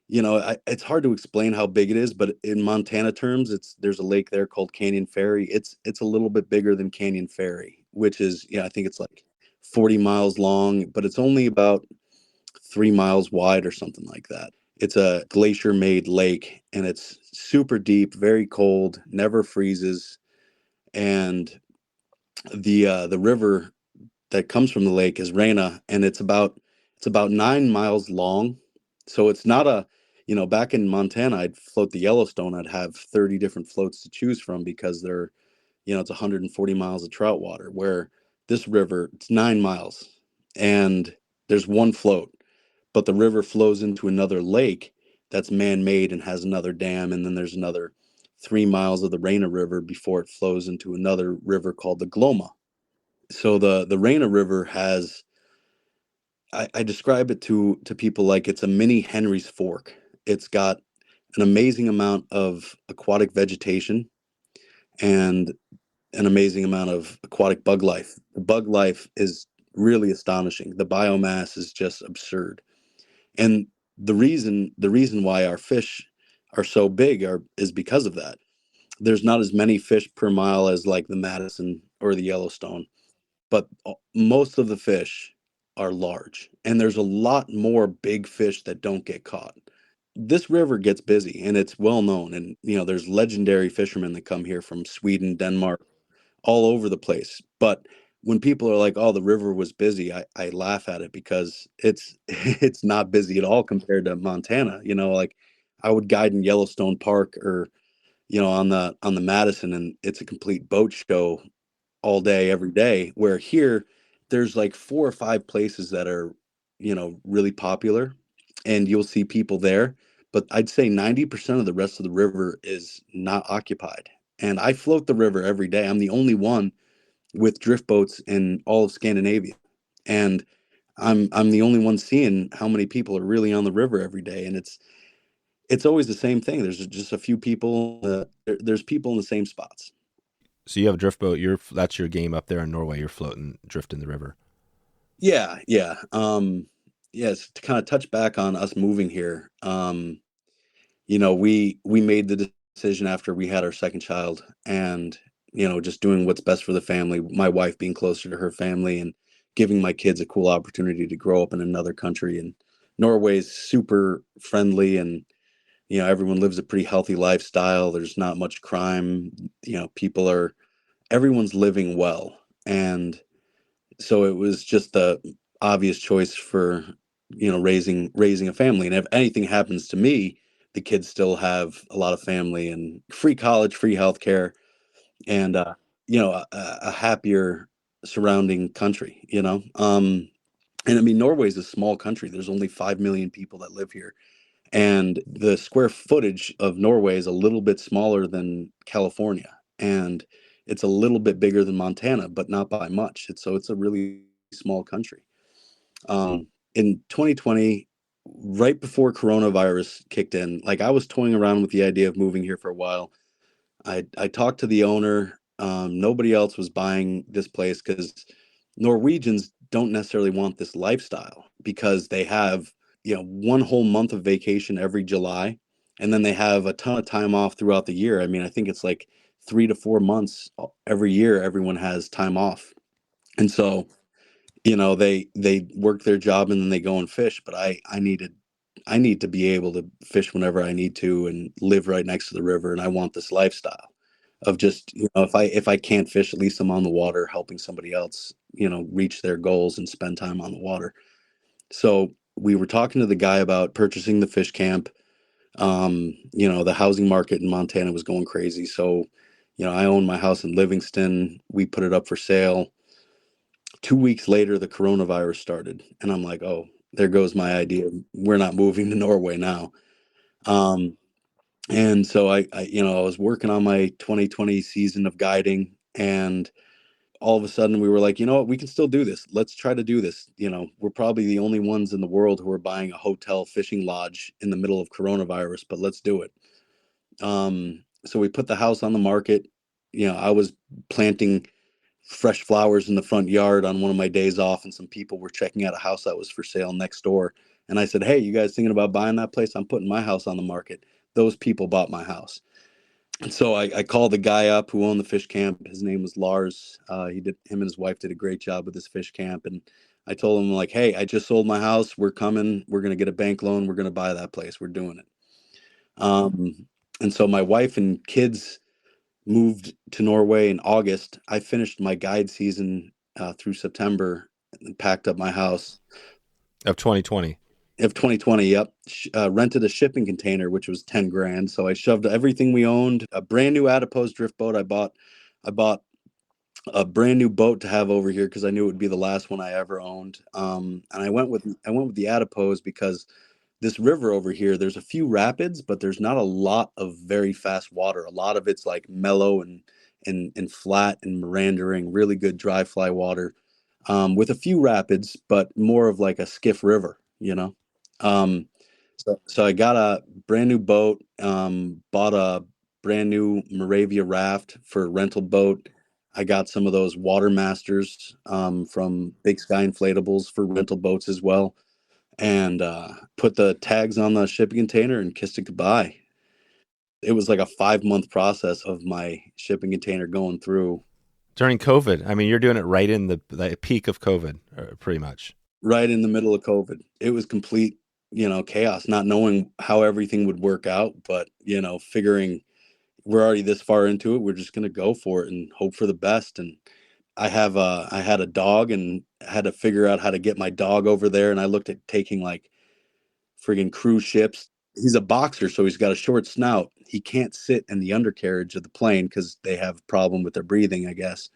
it's hard to explain how big it is, but in Montana terms, there's a lake there called Canyon Ferry. It's a little bit bigger than Canyon Ferry, which is, I think it's like 40 miles long, but it's only about 3 miles wide or something like that. It's a glacier-made lake, and it's super deep, very cold, never freezes. And the river that comes from the lake is Rena, and it's about 9 miles long. So it's not back in Montana, I'd float the Yellowstone, I'd have 30 different floats to choose from because they're, it's 140 miles of trout water, where this river, it's 9 miles and there's one float, but the river flows into another lake that's man-made and has another dam. And then there's another 3 miles of the Rena River before it flows into another river called the Glomma. So the Rena River has, I describe it to people like it's a mini Henry's Fork. It's got an amazing amount of aquatic vegetation and an amazing amount of aquatic bug life. The bug life is really astonishing. The biomass is just absurd. And the reason why our fish are so big is because of that. There's not as many fish per mile as like the Madison or the Yellowstone, but most of the fish are large, and there's a lot more big fish that don't get caught. This river gets busy, and it's well known, and there's legendary fishermen that come here from Sweden, Denmark, all over the place. But when people are like, oh, the river was busy, I laugh at it because it's it's not busy at all compared to Montana. Like I would guide in Yellowstone Park or on the Madison, and it's a complete boat show all day, every day, where here there's like 4 or 5 places that are, really popular, and you'll see people there. But I'd say 90% of the rest of the river is not occupied. And I float the river every day. I'm the only one with drift boats in all of Scandinavia. And I'm the only one seeing how many people are really on the river every day. And it's always the same thing. There's just a few people, there's people in the same spots. So you have a drift boat. That's your game up there in Norway. You're floating, drifting the river. Yeah. Yeah. Yes. To kind of touch back on us moving here. We made the decision after we had our second child, and, just doing what's best for the family, my wife being closer to her family and giving my kids a cool opportunity to grow up in another country. And Norway's super friendly, and, everyone lives a pretty healthy lifestyle. There's not much crime. Everyone's living well. And so it was just the obvious choice for, raising a family. And if anything happens to me, the kids still have a lot of family and free college, free healthcare, and a happier surrounding country. And I mean, Norway is a small country. There's only 5 million people that live here, and the square footage of Norway is a little bit smaller than California, and it's a little bit bigger than Montana, but not by much. It's a really small country. In 2020, right before coronavirus kicked in, like, I was toying around with the idea of moving here for a while. I talked to the owner. Nobody else was buying this place because Norwegians don't necessarily want this lifestyle, because they have, one whole month of vacation every July, and then they have a ton of time off throughout the year. I mean, I think it's like 3 to 4 months every year everyone has time off. And so, they work their job and then they go and fish. But I need to be able to fish whenever I need to and live right next to the river. And I want this lifestyle of just, if I can't fish, at least I'm on the water helping somebody else, reach their goals and spend time on the water. So we were talking to the guy about purchasing the fish camp. The housing market in Montana was going crazy. So, I own my house in Livingston. We put it up for sale. 2 weeks later, the coronavirus started, and I'm like, oh, there goes my idea. We're not moving to Norway now. And so I was working on my 2020 season of guiding, and all of a sudden we were like, you know what, we can still do this. Let's try to do this. We're probably the only ones in the world who are buying a hotel fishing lodge in the middle of coronavirus, but let's do it. So we put the house on the market. I was planting fresh flowers in the front yard on one of my days off, and some people were checking out a house that was for sale next door. And I said, hey, you guys thinking about buying that place? I'm putting my house on the market. Those people bought my house. And so I called the guy up who owned the fish camp. His name was Lars. Him and his wife did a great job with this fish camp. And I told him, like, hey, I just sold my house. We're coming. We're going to get a bank loan. We're going to buy that place. We're doing it. And so my wife and kids moved to Norway in August. I finished my guide season through September and packed up my house. Of 2020. Of 2020, yep. Rented a shipping container, which was 10 grand. So I shoved everything we owned. A brand new Adipose drift boat. I bought a brand new boat to have over here because I knew it would be the last one I ever owned. And I went with the Adipose because this river over here, there's a few rapids, but there's not a lot of very fast water. A lot of it's like mellow and flat and meandering, really good dry fly water, with a few rapids, but more of like a skiff river, So I got a brand new boat, bought a brand new Moravia raft for a rental boat. I got some of those Water Masters from Big Sky Inflatables for rental boats as well, and put the tags on the shipping container and kissed it goodbye. It was like a 5-month process of my shipping container going through. During COVID. I mean, you're doing it right in the peak of COVID, pretty much. Right in the middle of COVID. It was complete, chaos, not knowing how everything would work out, but, figuring we're already this far into it. We're just going to go for it and hope for the best. And I had a dog and had to figure out how to get my dog over there. And I looked at taking like friggin' cruise ships. He's a boxer, so he's got a short snout. He can't sit in the undercarriage of the plane because they have a problem with their breathing, I guess.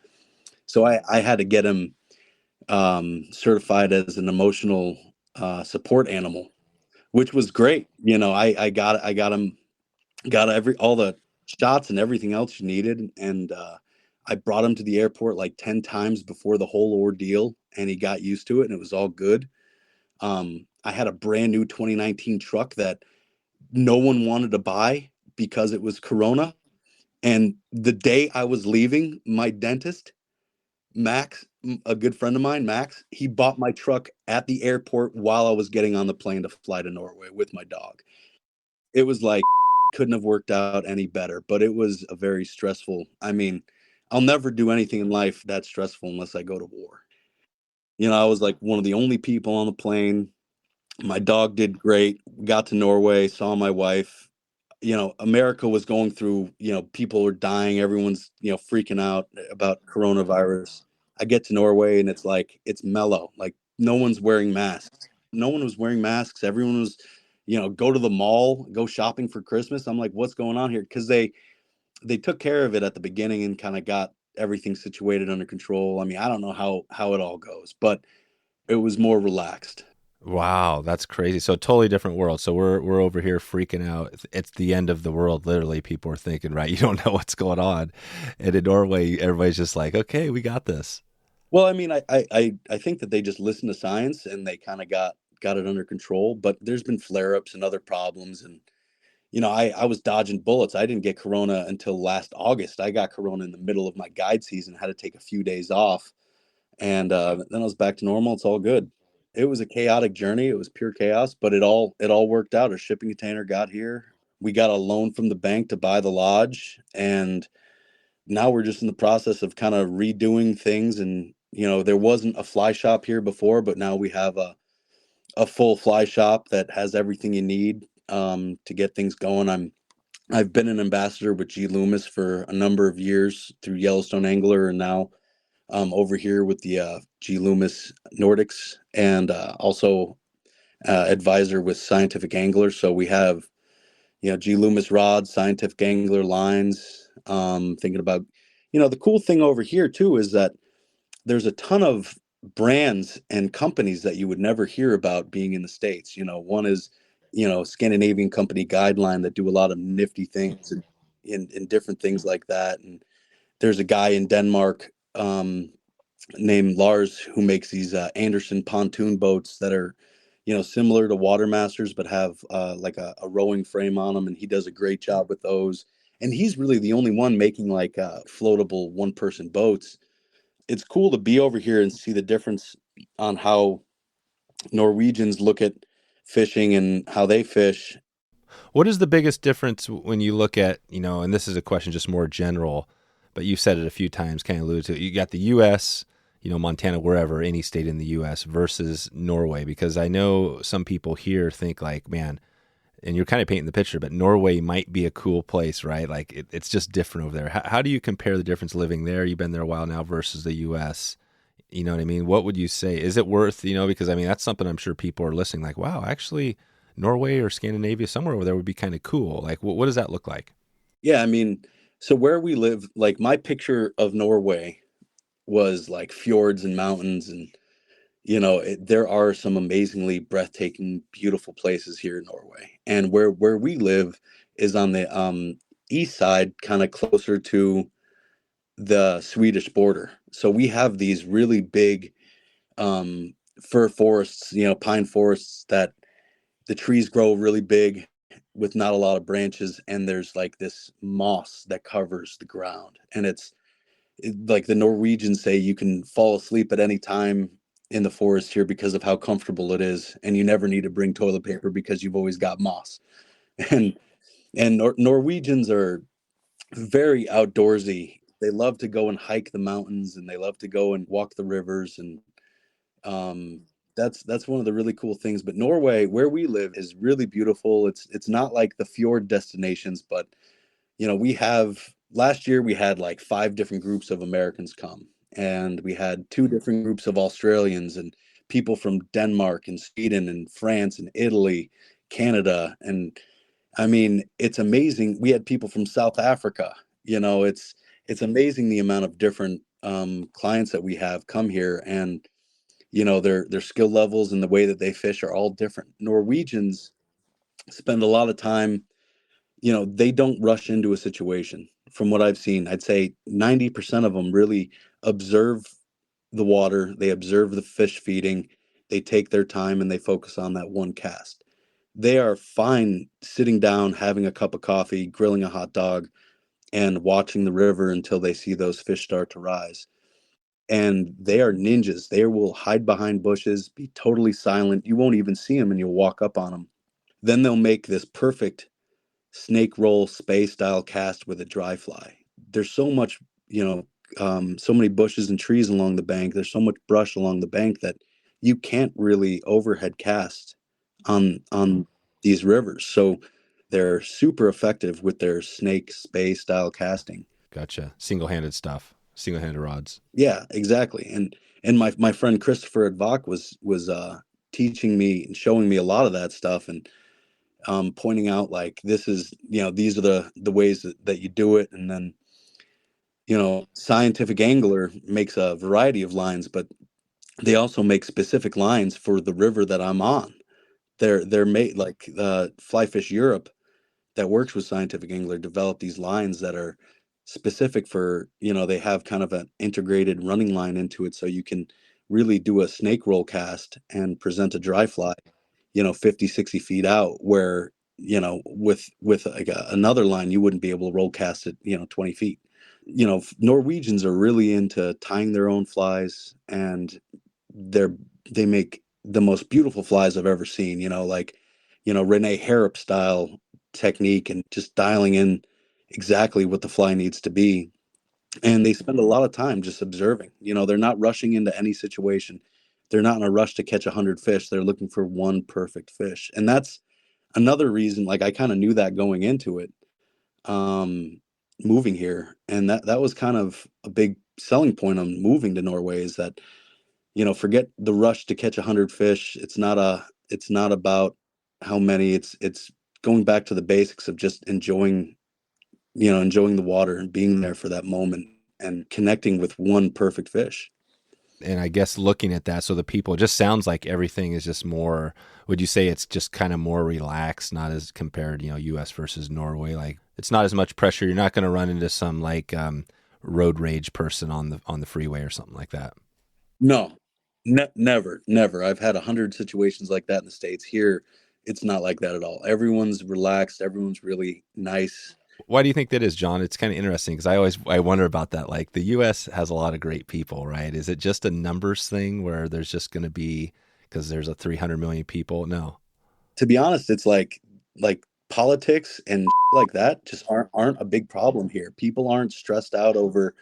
So I had to get him certified as an emotional support animal, which was great. I got him, all the shots and everything else you needed. And I brought him to the airport like 10 times before the whole ordeal, and he got used to it, and it was all good. I had a brand new 2019 truck that no one wanted to buy because it was Corona. And the day I was leaving, my dentist, Max, a good friend of mine, Max, he bought my truck at the airport while I was getting on the plane to fly to Norway with my dog. It was like, couldn't have worked out any better, but it was a very stressful. I mean, I'll never do anything in life that stressful unless I go to war. I was like one of the only people on the plane. My dog did great. Got to Norway, saw my wife. America was going through, people were dying. Everyone's, freaking out about coronavirus. I get to Norway and it's like, it's mellow. Like no one's wearing masks. No one was wearing masks. Everyone was, go to the mall, go shopping for Christmas. I'm like, what's going on here? Because they took care of it at the beginning and kind of got everything situated under control. I mean, I don't know how it all goes, but it was more relaxed. Wow, that's crazy. So totally different world. So we're over here freaking out. It's the end of the world. Literally, people are thinking, right? You don't know what's going on. And in Norway, everybody's just like, okay, we got this. Well, I mean, I think that they just listened to science and they kind of got it under control. But there's been flare-ups and other problems. And, I was dodging bullets. I didn't get Corona until last August. I got Corona in the middle of my guide season, had to take a few days off. And then I was back to normal. It's all good. It was a chaotic journey. It was pure chaos, but it all worked out. A shipping container got here. We got a loan from the bank to buy the lodge, and now we're just in the process of kind of redoing things. And there wasn't a fly shop here before, but now we have a full fly shop that has everything you need to get things going. I've been an ambassador with G. Loomis for a number of years through Yellowstone Angler, and now over here with the G. Loomis Nordics, and also advisor with Scientific Angler. So we have, G. Loomis rods, Scientific Angler lines. Thinking about, the cool thing over here too is that there's a ton of brands and companies that you would never hear about being in the States. One is, Scandinavian company Guideline that do a lot of nifty things and in different things like that. And there's a guy in Denmark named Lars who makes these Anderson pontoon boats that are, similar to Watermasters, but have like a rowing frame on them. And he does a great job with those. And he's really the only one making like floatable one-person boats. It's cool to be over here and see the difference on how Norwegians look at fishing and how they fish. What is the biggest difference when you look at, and this is a question just more general, but you've said it a few times, kind of alluded to it. You got the U.S., Montana, wherever, any state in the U.S. versus Norway, because I know some people here think like, man, and you're kind of painting the picture, but Norway might be a cool place, right? Like it's just different over there. How do you compare the difference living there? You've been there a while now versus the U.S. You know what I mean? What would you say? Is it worth, because I mean, that's something I'm sure people are listening like, wow, actually Norway or Scandinavia, somewhere over there would be kind of cool. Like, what does that look like? Yeah, I mean, so where we live, like my picture of Norway was like fjords and mountains, and there are some amazingly breathtaking, beautiful places here in Norway. And where we live is on the east side, kind of closer to the Swedish border. So we have these really big fir forests, pine forests that the trees grow really big with not a lot of branches, and there's like this moss that covers the ground. And like the Norwegians say, you can fall asleep at any time in the forest here because of how comfortable it is, and you never need to bring toilet paper because you've always got moss. And Norwegians are very outdoorsy. They love to go and hike the mountains, and they love to go and walk the rivers, and um, that's one of the really cool things. But Norway, where we live, is really beautiful. It's not like the fjord destinations, but we have last year we had like 5 different groups of Americans come, and we had 2 different groups of Australians and people from Denmark and Sweden and France and Italy, Canada. And I mean, it's amazing. We had people from South Africa. It's amazing the amount of different clients that we have come here, and their skill levels and the way that they fish are all different. Norwegians spend a lot of time, they don't rush into a situation. from what I've seen, I'd say 90% of them really observe the water, they observe the fish feeding, they take their time and they focus on that one cast. They are fine sitting down, having a cup of coffee, grilling a hot dog, and watching the river until they see those fish start to rise. And they are ninjas. They will hide behind bushes, be totally silent. You won't even see them and you'll walk up on them. Then they'll make this perfect snake roll spay style cast with a dry fly. There's so much, so many bushes and trees along the bank. There's so much brush along the bank that you can't really overhead cast on these rivers. So they're super effective with their snake spay style casting. Gotcha. Single-handed stuff. Single-handed rods. Yeah, exactly. And my friend Christopher at Vok was teaching me and showing me a lot of that stuff, and pointing out like this is, these are the ways that you do it. And then, Scientific Angler makes a variety of lines, but they also make specific lines for the river that I'm on. They're made like Fly Fish Europe that works with Scientific Angler developed these lines that are specific for, they have kind of an integrated running line into it, so you can really do a snake roll cast and present a dry fly 50, 60 feet out, where with like another line you wouldn't be able to roll cast it 20 feet. Norwegians are really into tying their own flies, and they make the most beautiful flies I've ever seen. Rene Harrop style technique, and just dialing in exactly what the fly needs to be. And they spend a lot of time just observing. They're not rushing into any situation. They're not in a rush to catch 100 fish. They're looking for one perfect fish. And that's another reason, like I kind of knew that going into it, moving here. And that was kind of a big selling point on moving to Norway, is that, forget the rush to catch 100 fish. It's not about how many. It's going back to the basics of just enjoying the water and being there for that moment and connecting with one perfect fish. And I guess looking at that, so the people, it just sounds like everything is just more, would you say it's just kind of more relaxed, not as compared, US versus Norway? Like it's not as much pressure. You're not going to run into some like road rage person on the freeway or something like that. No, never. I've had 100 situations like that in the States. Here, it's not like that at all. Everyone's relaxed. Everyone's really nice. Why do you think that is, John? It's kind of interesting because I wonder about that. Like the U.S. has a lot of great people, right? Is it just a numbers thing where there's just going to be, because there's a 300 million people? No. To be honest, it's like politics and like that just aren't a big problem here. People aren't stressed out over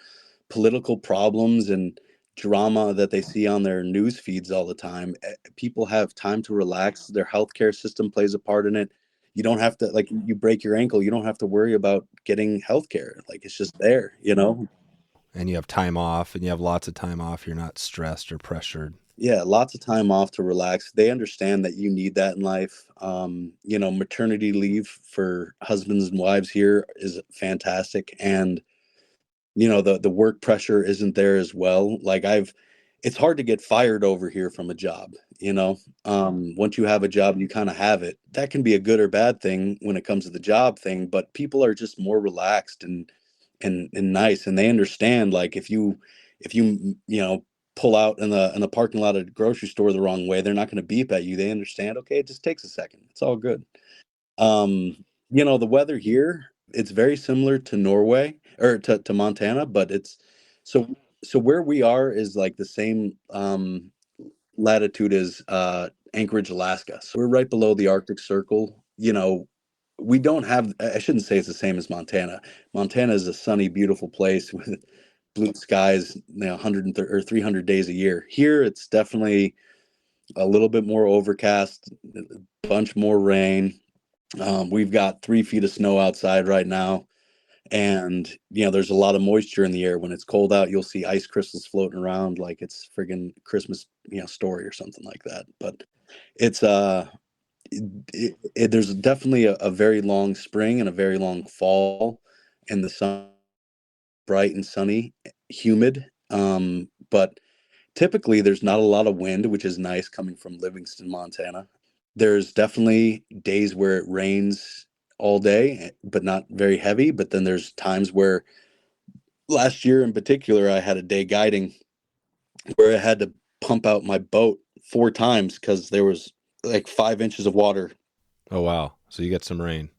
political problems and drama that they see on their news feeds all the time. People have time to relax. Their healthcare system plays a part in it. You don't have to, like, you break your ankle, you don't have to worry about getting healthcare. Like, it's just there, And you have time off, and you have lots of time off. You're not stressed or pressured. Yeah, lots of time off to relax. They understand that you need that in life. Maternity leave for husbands and wives here is fantastic. And the work pressure isn't there as well. Like it's hard to get fired over here from a job, once you have a job, you kind of have it. That can be a good or bad thing when it comes to the job thing, but people are just more relaxed and nice. And they understand, like, if you pull out in the parking lot at a grocery store the wrong way, they're not going to beep at you. They understand, okay, it just takes a second. It's all good. The weather here, it's very similar to Norway or to Montana, but it's so where we are is like the same latitude as Anchorage, Alaska. So we're right below the Arctic Circle. We don't have, I shouldn't say it's the same as Montana. Montana is a sunny, beautiful place with blue skies, 130 or 300 days a year. Here, it's definitely a little bit more overcast, a bunch more rain. We've got 3 feet of snow outside right now. And, there's a lot of moisture in the air. When it's cold out, you'll see ice crystals floating around like it's friggin' Christmas, story or something like that. But it's, there's definitely a very long spring and a very long fall, and the sun bright and sunny, humid. But typically there's not a lot of wind, which is nice coming from Livingston, Montana. There's definitely days where it rains all day, but not very heavy. But then there's times where last year in particular, I had a day guiding where I had to pump out my boat 4 times because there was like 5 inches of water. Oh, wow. So you get some rain.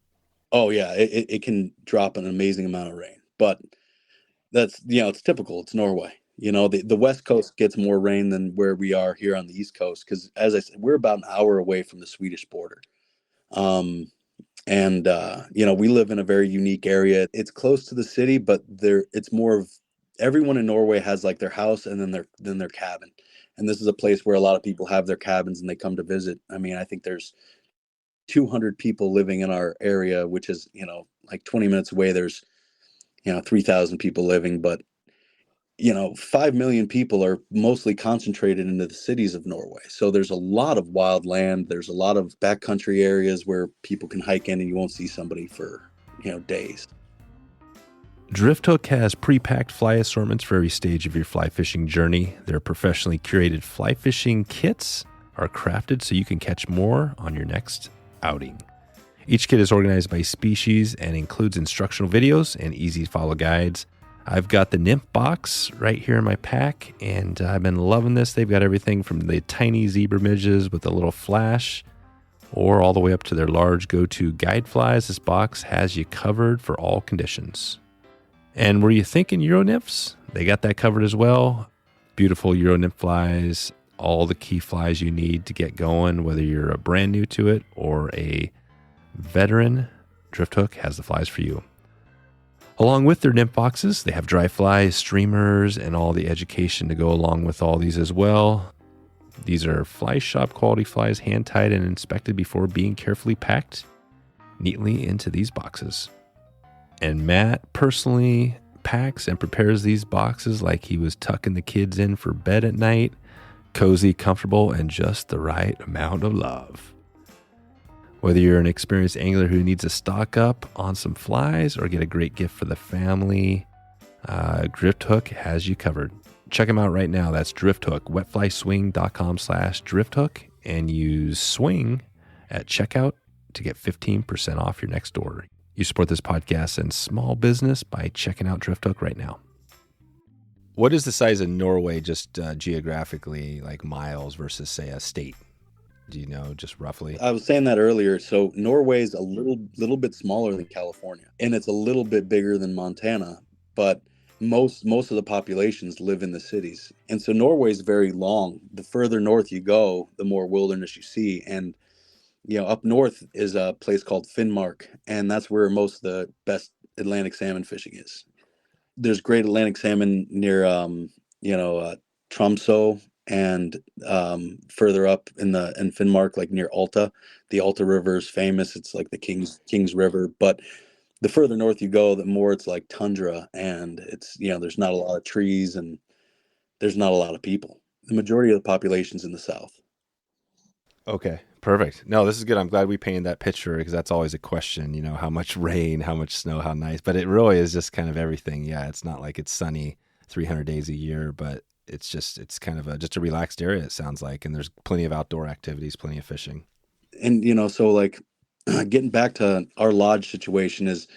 Oh yeah, it can drop an amazing amount of rain, but that's, it's typical. It's Norway. The West Coast gets more rain than where we are here on the East Coast because, as I said, we're about an hour away from the Swedish border. And we live in a very unique area. It's close to the city, but it's more of everyone in Norway has like their house and then their cabin. And this is a place where a lot of people have their cabins and they come to visit. I mean, I think there's 200 people living in our area, which is, like 20 minutes away, there's, 3,000 people living, but 5 million people are mostly concentrated into the cities of Norway. So there's a lot of wild land. There's a lot of backcountry areas where people can hike in and you won't see somebody for, days. Drifthook has pre-packed fly assortments for every stage of your fly fishing journey. Their professionally curated fly fishing kits are crafted so you can catch more on your next outing. Each kit is organized by species and includes instructional videos and easy-to-follow guides. I've got the nymph box right here in my pack, and I've been loving this. They've got everything from the tiny zebra midges with a little flash or all the way up to their large go-to guide flies. This box has you covered for all conditions. And were you thinking Euro nymphs? They got that covered as well. Beautiful Euro nymph flies, all the key flies you need to get going, whether you're a brand new to it or a veteran. Drifthook has the flies for you. Along with their nymph boxes, they have dry flies, streamers, and all the education to go along with all these as well. These are fly shop quality flies, hand-tied and inspected before being carefully packed neatly into these boxes. And Matt personally packs and prepares these boxes like he was tucking the kids in for bed at night. Cozy, comfortable, and just the right amount of love. Whether you're an experienced angler who needs to stock up on some flies or get a great gift for the family, Drifthook has you covered. Check them out right now. That's Drifthook, wetflyswing.com/Drifthook, and use swing at checkout to get 15% off your next order. You support this podcast and small business by checking out Drifthook right now. What is the size of Norway just geographically, like miles versus, say, a state? Do you know, just roughly? I was saying that earlier. So Norway is a little bit smaller than California, and it's a little bit bigger than Montana, but most of the populations live in the cities. And so Norway is very long. The further north you go, the more wilderness you see. And up north is a place called Finnmark, and that's where most of the best Atlantic salmon fishing is. There's great Atlantic salmon near Tromsø, and further up in Finnmark, like near Alta. The Alta River is famous. It's like the King's River. But the further north you go, the more it's like tundra, and it's there's not a lot of trees and there's not a lot of people. The majority of the population's in the south. Okay, perfect. No, this is good. I'm glad we painted that picture because that's always a question, how much rain, how much snow, how nice. But it really is just kind of everything. Yeah, it's not like it's sunny 300 days a year, but it's kind of just a relaxed area, it sounds like. And there's plenty of outdoor activities, plenty of fishing. And, so like getting back to our lodge situation is,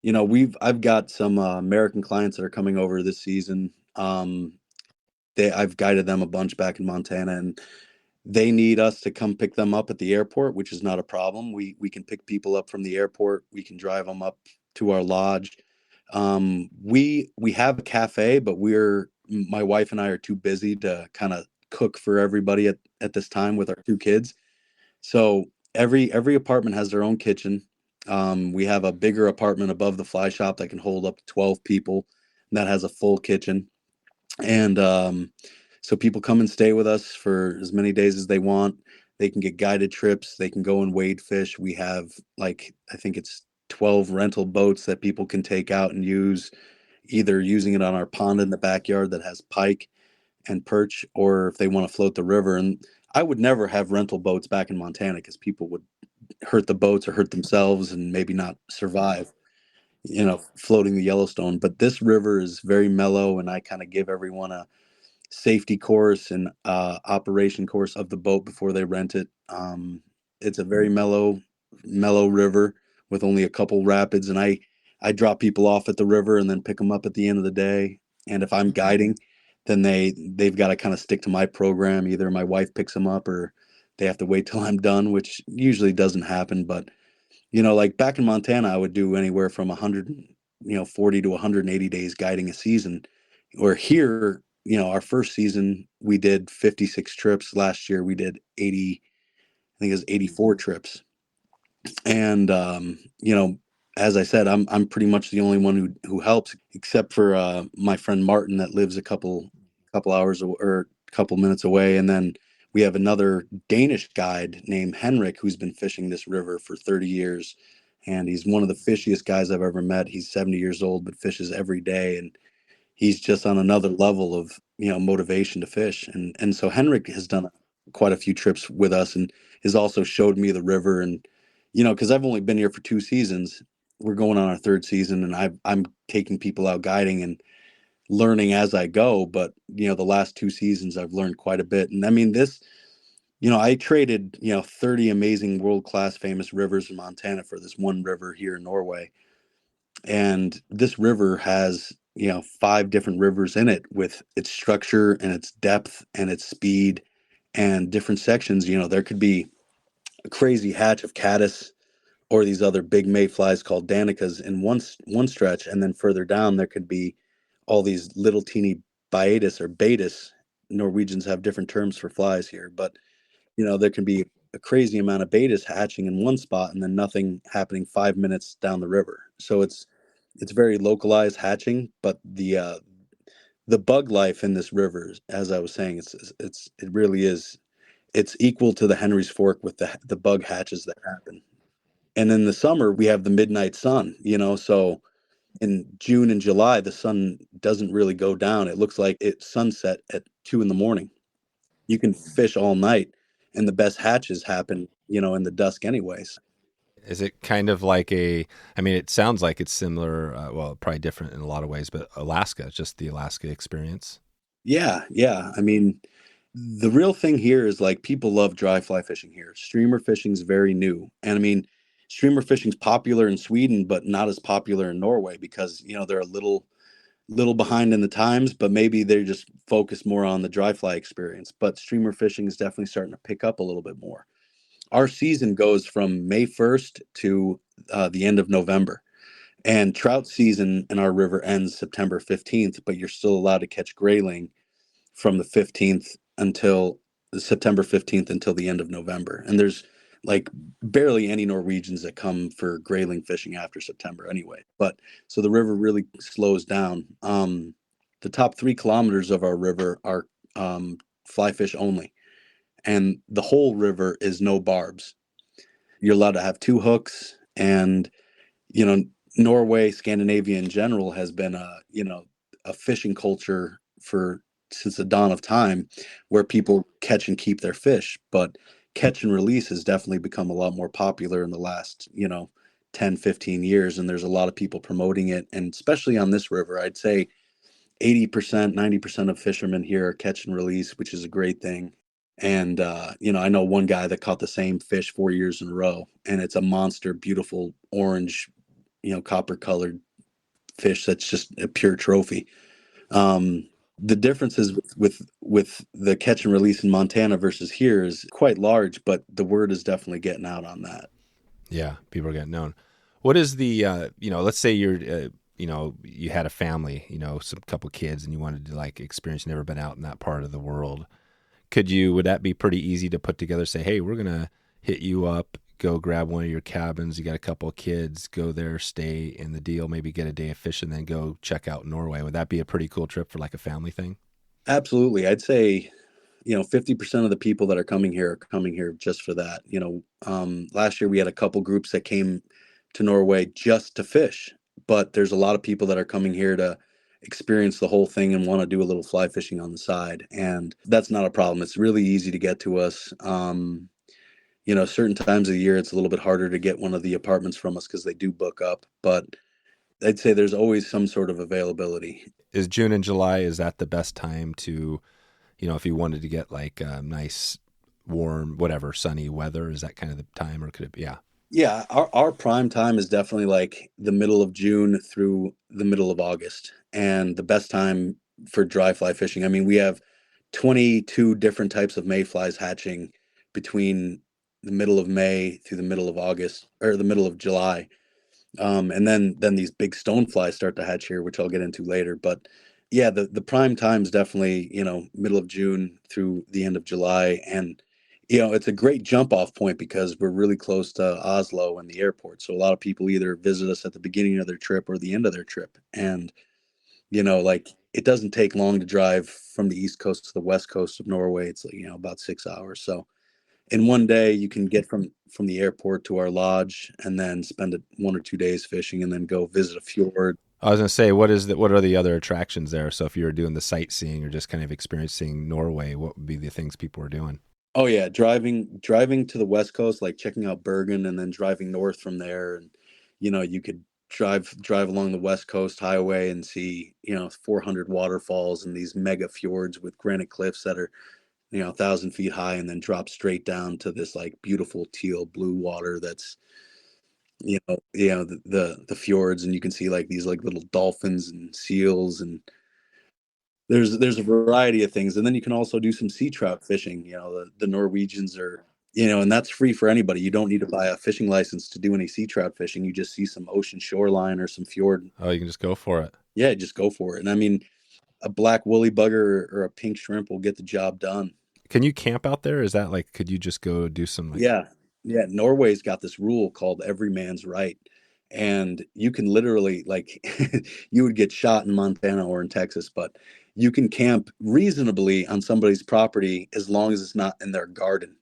I've got some American clients that are coming over this season. I've guided them a bunch back in Montana, and they need us to come pick them up at the airport, which is not a problem. We can pick people up from the airport. We can drive them up to our lodge. We have a cafe, but my wife and I are too busy to kind of cook for everybody at this time with our 2 kids. So every apartment has their own kitchen. We have a bigger apartment above the fly shop that can hold up to 12 people, and that has a full kitchen. And so people come and stay with us for as many days as they want. They can get guided trips. They can go and wade fish. We have I think it's 12 rental boats that people can take out and use, either using it on our pond in the backyard that has pike and perch, or if they want to float the river. And I would never have rental boats back in Montana because people would hurt the boats or hurt themselves and maybe not survive, floating the Yellowstone. But this river is very mellow, and I kind of give everyone a safety course and operation course of the boat before they rent it. It's a very mellow river with only a couple rapids, and I drop people off at the river and then pick them up at the end of the day. And if I'm guiding, then they've got to kind of stick to my program. Either my wife picks them up or they have to wait till I'm done, which usually doesn't happen. But like back in Montana, I would do anywhere from 140 to 180 days guiding a season. Or here, our first season we did 56 trips. Last year we did 80, I think it was 84 trips. And as I said, I'm pretty much the only one who helps, except for my friend Martin that lives a couple hours or a couple minutes away, and then we have another Danish guide named Henrik who's been fishing this river for 30 years, and he's one of the fishiest guys I've ever met. He's 70 years old but fishes every day, and he's just on another level of motivation to fish. And so Henrik has done quite a few trips with us and has also showed me the river. And because I've only been here for 2 seasons, we're going on our 3rd season, and I'm taking people out guiding and learning as I go. But the last 2 seasons I've learned quite a bit. And I mean, this, I traded 30 amazing world-class famous rivers in Montana for this one river here in Norway. And this river has 5 different rivers in it, with its structure and its depth and its speed and different sections. There could be a crazy hatch of caddis or these other big mayflies called danicas in one stretch, and then further down there could be all these little teeny baitis or baitis. Norwegians have different terms for flies here, but there can be a crazy amount of baitis hatching in one spot and then nothing happening 5 minutes down the river. So it's very localized hatching, but the bug life in this river, as I was saying, it really is. It's equal to the Henry's Fork with the bug hatches that happen. And in the summer we have the midnight sun. So in June and July the sun doesn't really go down. It looks like it's sunset at 2 a.m. You can fish all night, and the best hatches happen in the dusk anyways. Is it kind of like it sounds like it's similar, well, probably different in a lot of ways, but Alaska, just the Alaska experience? Yeah. I mean, the real thing here is, like, people love dry fly fishing here. Streamer fishing is very new. And I mean, streamer fishing is popular in Sweden, but not as popular in Norway because, they're a little behind in the times, but maybe they're just focused more on the dry fly experience. But streamer fishing is definitely starting to pick up a little bit more. Our season goes from May 1st to the end of November. And trout season in our river ends September 15th, but you're still allowed to catch grayling from the 15th until September 15th until the end of November. And there's like barely any Norwegians that come for grayling fishing after September anyway. But so the river really slows down. The top 3 kilometers of our river are fly fish only. And the whole river is no barbs. You're allowed to have 2 hooks. And, Norway, Scandinavia in general has been a fishing culture since the dawn of time, where people catch and keep their fish. But catch and release has definitely become a lot more popular in the last, 10, 15 years. And there's a lot of people promoting it. And especially on this river, I'd say 80%, 90% of fishermen here are catch and release, which is a great thing. And, I know one guy that caught the same fish 4 years in a row, and it's a monster, beautiful orange, copper colored fish. That's just a pure trophy. The differences with the catch and release in Montana versus here is quite large, but the word is definitely getting out on that. Yeah. People are getting known. What is the, let's say you're, you had a family, some couple kids, and you wanted to experience, never been out in that part of the world. Would that be pretty easy to put together? Say, hey, we're going to hit you up, go grab one of your cabins. You got a couple of kids, go there, stay in the deal, maybe get a day of fishing, then go check out Norway. Would that be a pretty cool trip for a family thing? Absolutely. I'd say, 50% of the people that are coming here just for that. Last year we had a couple groups that came to Norway just to fish, but there's a lot of people that are coming here to experience the whole thing and want to do a little fly fishing on the side. And that's not a problem. It's really easy to get to us. Certain times of the year, it's a little bit harder to get one of the apartments from us because they do book up, but I'd say there's always some sort of availability. Is June and July, is that the best time to, if you wanted to get nice, warm, whatever, sunny weather, is that kind of the time, or could it be? Yeah. Yeah, our prime time is definitely like the middle of June through the middle of August, and the best time for dry fly fishing. I mean, we have 22 different types of mayflies hatching between the middle of May through the middle of August or the middle of July. And then these big stoneflies start to hatch here, which I'll get into later. But yeah, the prime time is definitely, middle of June through the end of July. And, it's a great jump off point because we're really close to Oslo and the airport. So a lot of people either visit us at the beginning of their trip or the end of their trip. And, like it doesn't take long to drive from the East Coast to the West Coast of Norway. It's like, about 6 hours. So in one day you can get from the airport to our lodge and then spend 1 or 2 days fishing and then go visit a fjord. I was going to say, what are the other attractions there? So if you were doing the sightseeing or just kind of experiencing Norway, what would be the things people were doing? Oh yeah, driving to the West Coast, like checking out Bergen and then driving north from there. And you could drive along the West Coast highway and see 400 waterfalls and these mega fjords with granite cliffs that are 1,000 feet high and then drop straight down to this like beautiful teal blue water that's the fjords. And you can see like these like little dolphins and seals, and there's a variety of things. And then you can also do some sea trout fishing. The Norwegians are, and that's free for anybody. You don't need to buy a fishing license to do any sea trout fishing. You just see some ocean shoreline or some fjord. Oh, you can just go for it. Yeah, just go for it. And I mean, a black woolly bugger or a pink shrimp will get the job done. Can you camp out there? Is that like, could you just go do some like... Yeah. Yeah. Norway's got this rule called every man's right. And you can literally like you would get shot in Montana or in Texas, but you can camp reasonably on somebody's property as long as it's not in their garden.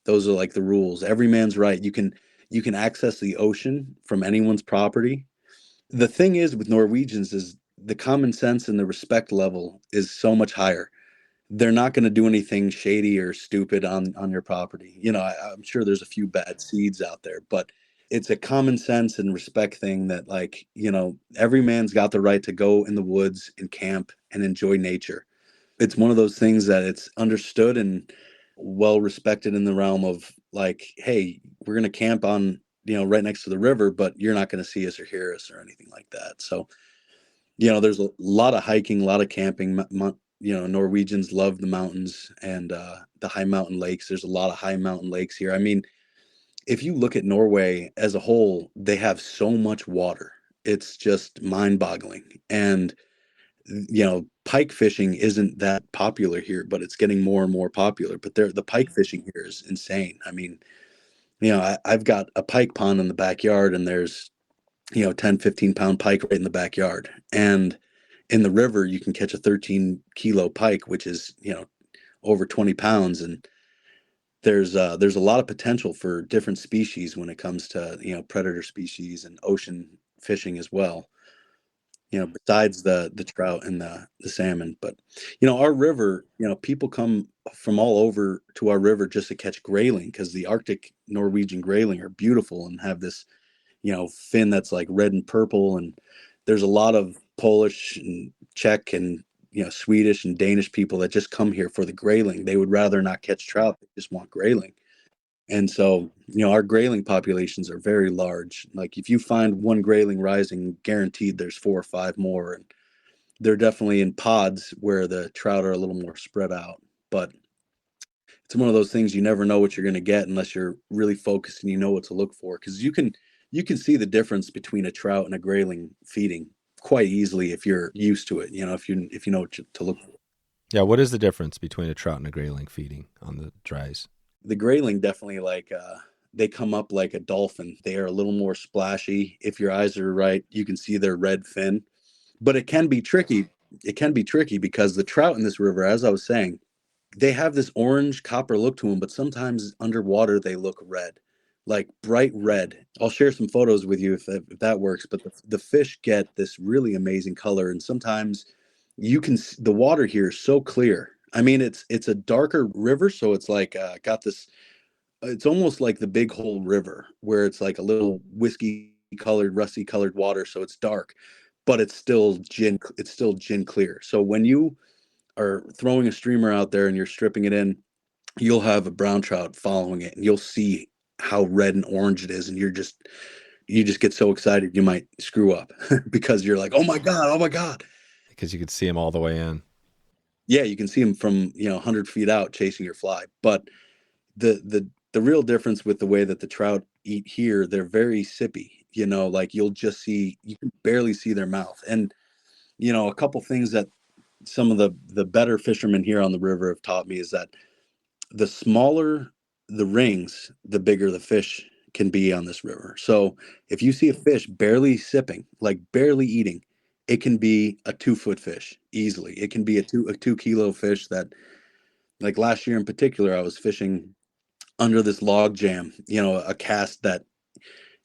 Those are like the rules. Every man's right. You can access the ocean from anyone's property. The thing is with Norwegians is the common sense and the respect level is so much higher. They're not going to do anything shady or stupid on your property. I'm sure there's a few bad seeds out there, but it's a common sense and respect thing that like, every man's got the right to go in the woods and camp and enjoy nature. It's one of those things that it's understood and well respected in the realm of like, hey, we're going to camp on, right next to the river, but you're not going to see us or hear us or anything like that. So, there's a lot of hiking, a lot of camping. Norwegians love the mountains and the high mountain lakes. There's a lot of high mountain lakes here. I mean, if you look at Norway as a whole, they have so much water. It's just mind-boggling. And pike fishing isn't that popular here, but it's getting more and more popular. But the pike fishing here is insane. I mean, I've got a pike pond in the backyard, and there's 10, 15 pound pike right in the backyard. And in the river, you can catch a 13-kilo pike, which is, over 20 pounds. And there's a lot of potential for different species when it comes to, predator species and ocean fishing as well, besides the trout and the salmon. But, our river, people come from all over to our river just to catch grayling because the Arctic Norwegian grayling are beautiful and have this fin that's like red and purple. And there's a lot of Polish and Czech and, Swedish and Danish people that just come here for the grayling. They would rather not catch trout. They just want grayling. And so, our grayling populations are very large. Like if you find one grayling rising, guaranteed there's 4 or 5 more. And they're definitely in pods where the trout are a little more spread out. But it's one of those things you never know what you're going to get unless you're really focused and you know what to look for. Because you can see the difference between a trout and a grayling feeding quite easily if you're used to it. If you know what to look for. Yeah, what is the difference between a trout and a grayling feeding on the dries? The grayling definitely like they come up like a dolphin. They are a little more splashy. If your eyes are right, you can see their red fin. But it can be tricky. It can be tricky because the trout in this river, as I was saying, they have this orange copper look to them, but sometimes underwater they look red, like bright red. I'll share some photos with you if that works. But the fish get this really amazing color, and sometimes the water here is so clear. I mean, it's a darker river, so it's like got this. It's almost like the Big Hole River, where it's like a little whiskey colored, rusty colored water, so it's dark, but it's still gin. It's still gin clear. So when you are throwing a streamer out there and you're stripping it in, you'll have a brown trout following it, and you'll see how red and orange it is, and you just get so excited you might screw up because you're like, oh my god, because you could see them all the way in. Yeah, you can see them from 100 feet out chasing your fly. But the real difference with the way that the trout eat here, they're very sippy. Like you can barely see their mouth. And a couple things that some of the better fishermen here on the river have taught me is that the smaller the rings, the bigger the fish can be on this river. So if you see a fish barely sipping, like barely eating, it can be a 2-foot fish easily. It can be a 2 kilo fish that, like last year in particular, I was fishing under this log jam, a cast that,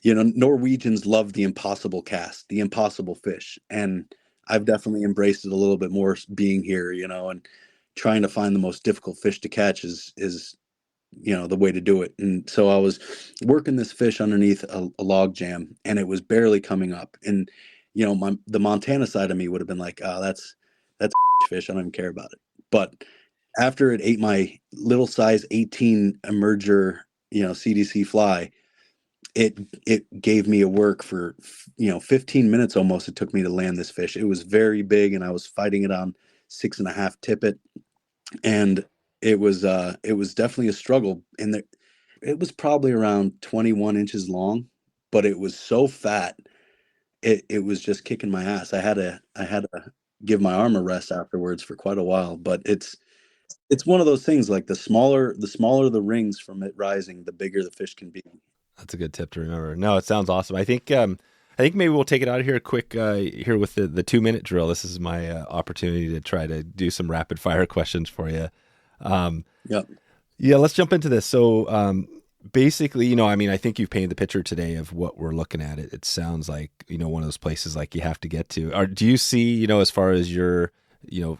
Norwegians love the impossible cast, the impossible fish. And I've definitely embraced it a little bit more being here, and trying to find the most difficult fish to catch is the way to do it. And so I was working this fish underneath a log jam, and it was barely coming up. And the Montana side of me would have been like, oh, that's fish, I don't even care about it. But after it ate my little size 18 emerger CDC fly, it gave me a work for 15 minutes almost. It took me to land this fish. It was very big, and I was fighting it on 6.5 tippet, and it was definitely a struggle. And it was probably around 21 inches long, but it was so fat, it was just kicking my ass. I had to give my arm a rest afterwards for quite a while. But it's one of those things, like the smaller the rings from it rising, the bigger the fish can be. That's a good tip to remember. No, it sounds awesome. I think maybe we'll take it out of here quick here with the 2-minute drill. This is my opportunity to try to do some rapid fire questions for you. Yeah, let's jump into this. So basically, I think you've painted the picture today of what we're looking at. It sounds like, one of those places like you have to get to. Or do you see, as far as your,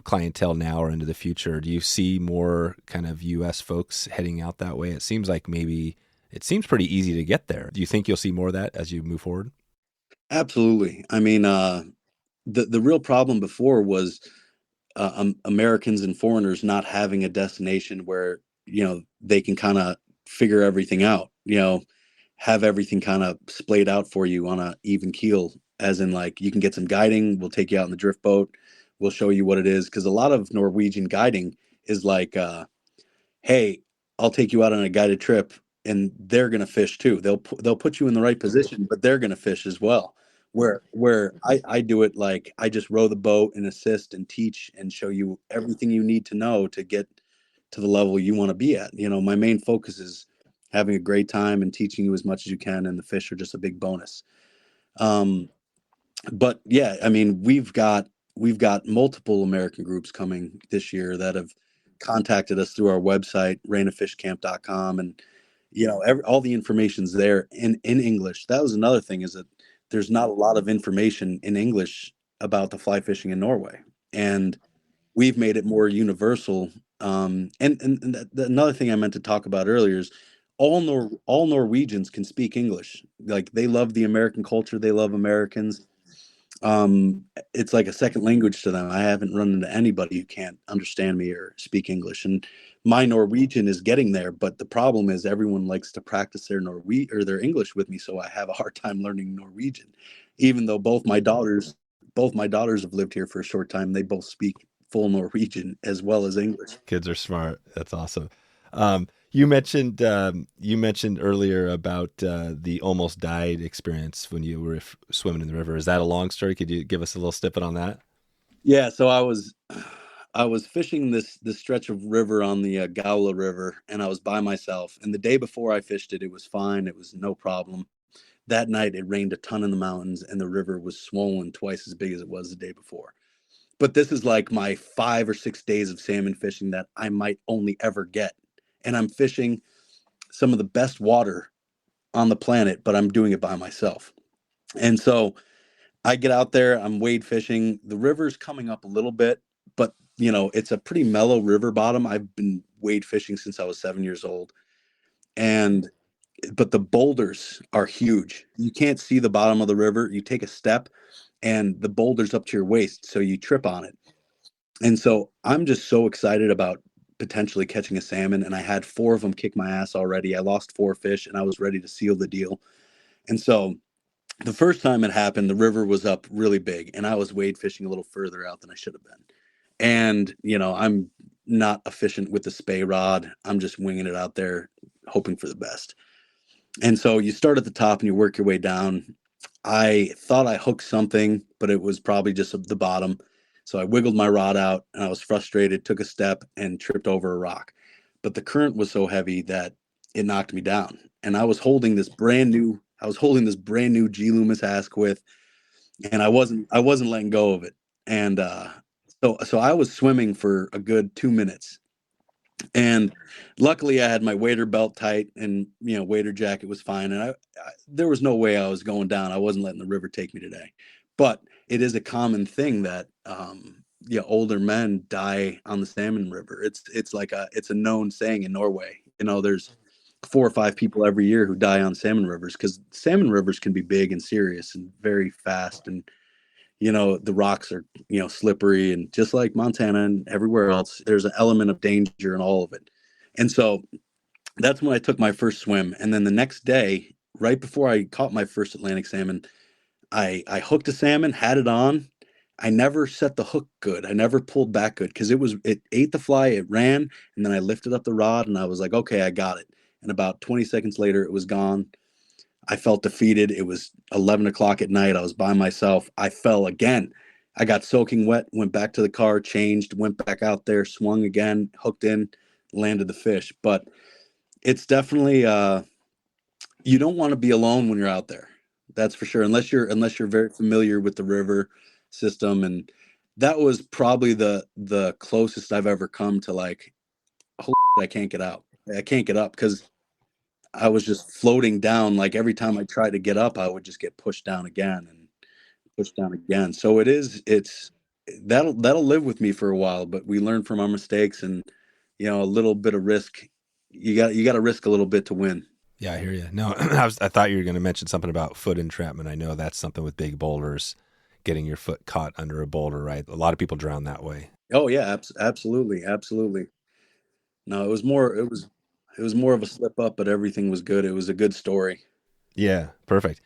clientele now or into the future, do you see more kind of U.S. folks heading out that way? It seems like it seems pretty easy to get there. Do you think you'll see more of that as you move forward? Absolutely. The real problem before was Americans and foreigners not having a destination where, they can kind of figure everything out, have everything kind of splayed out for you on a even keel, as in like you can get some guiding. We'll take you out in the drift boat. We'll show you what it is. Because a lot of Norwegian guiding is like, hey, I'll take you out on a guided trip, and they're going to fish too. They'll put you in the right position, but they're going to fish as well. Where I do it like I just row the boat and assist and teach and show you everything you need to know to get to the level you want to be at. My main focus is having a great time and teaching you as much as you can, and the fish are just a big bonus. But yeah, we've got multiple American groups coming this year that have contacted us through our website, renafishcamp.com, and all the information's there in English. That was another thing, is that there's not a lot of information in English about the fly fishing in Norway, and we've made it more universal. And another thing I meant to talk about earlier is all Norwegians can speak English. Like, they love the American culture. They love Americans. It's like a second language to them. I haven't run into anybody who can't understand me or speak English. And my Norwegian is getting there, but the problem is everyone likes to practice their their English with me, so I have a hard time learning Norwegian. Even though both my daughters have lived here for a short time, they both speak full Norwegian as well as English. Kids are smart. That's awesome. You mentioned earlier about the almost died experience when you were swimming in the river. Is that a long story? Could you give us a little snippet on that? Yeah. So I was fishing this stretch of river on the Gaula River, and I was by myself. And the day before I fished it, it was fine. It was no problem. That night, it rained a ton in the mountains, and the river was swollen twice as big as it was the day before. But this is like my 5 or 6 days of salmon fishing that I might only ever get. And I'm fishing some of the best water on the planet, but I'm doing it by myself. And so I get out there, I'm wade fishing. The river's coming up a little bit, but it's a pretty mellow river bottom. I've been wade fishing since I was 7 years old. But the boulders are huge. You can't see the bottom of the river. You take a step and the boulder's up to your waist, so you trip on it. And so I'm just so excited about potentially catching a salmon, and I had 4 of them kick my ass already. I lost 4 fish, and I was ready to seal the deal. And so the first time it happened, the river was up really big, and I was wade fishing a little further out than I should have been. And, I'm not efficient with the spay rod. I'm just winging it out there, hoping for the best. And so you start at the top and you work your way down. I thought I hooked something, but it was probably just the bottom. So I wiggled my rod out and I was frustrated, took a step and tripped over a rock. But the current was so heavy that it knocked me down. And I was holding this brand new G Loomis Asquith, and I wasn't letting go of it. And so I was swimming for a good 2 minutes. And luckily I had my wader belt tight, and wader jacket was fine, and I there was no way I was going down. I wasn't letting the river take me today. But it is a common thing that older men die on the salmon river. It's a known saying in Norway. There's 4 or 5 people every year who die on salmon rivers, because salmon rivers can be big and serious and very fast, and the rocks are, slippery, and just like Montana and everywhere else, there's an element of danger in all of it. And so that's when I took my first swim. And then the next day, right before I caught my first Atlantic salmon, I hooked a salmon, had it on. I never set the hook good. I never pulled back good, because it ate the fly, it ran, and then I lifted up the rod and I was like, okay, I got it. And about 20 seconds later, it was gone. I felt defeated. It was 11 o'clock at night. I was by myself. I fell again. I got soaking wet, went back to the car, changed, went back out there, swung again, hooked in, landed the fish. But it's definitely, you don't want to be alone when you're out there. That's for sure. Unless you're very familiar with the river system. And that was probably the closest I've ever come to, like, holy shit, I can't get out. I can't get up, because I was just floating down. Like, every time I tried to get up, I would just get pushed down again and pushed down again. So that'll live with me for a while, but we learn from our mistakes, and, a little bit of risk. You got to risk a little bit to win. Yeah, I hear you. No, I thought you were going to mention something about foot entrapment. I know that's something with big boulders, getting your foot caught under a boulder, right? A lot of people drown that way. Oh yeah, absolutely. Absolutely. No, it was more of a slip up, but everything was good. It was a good story. Yeah, perfect.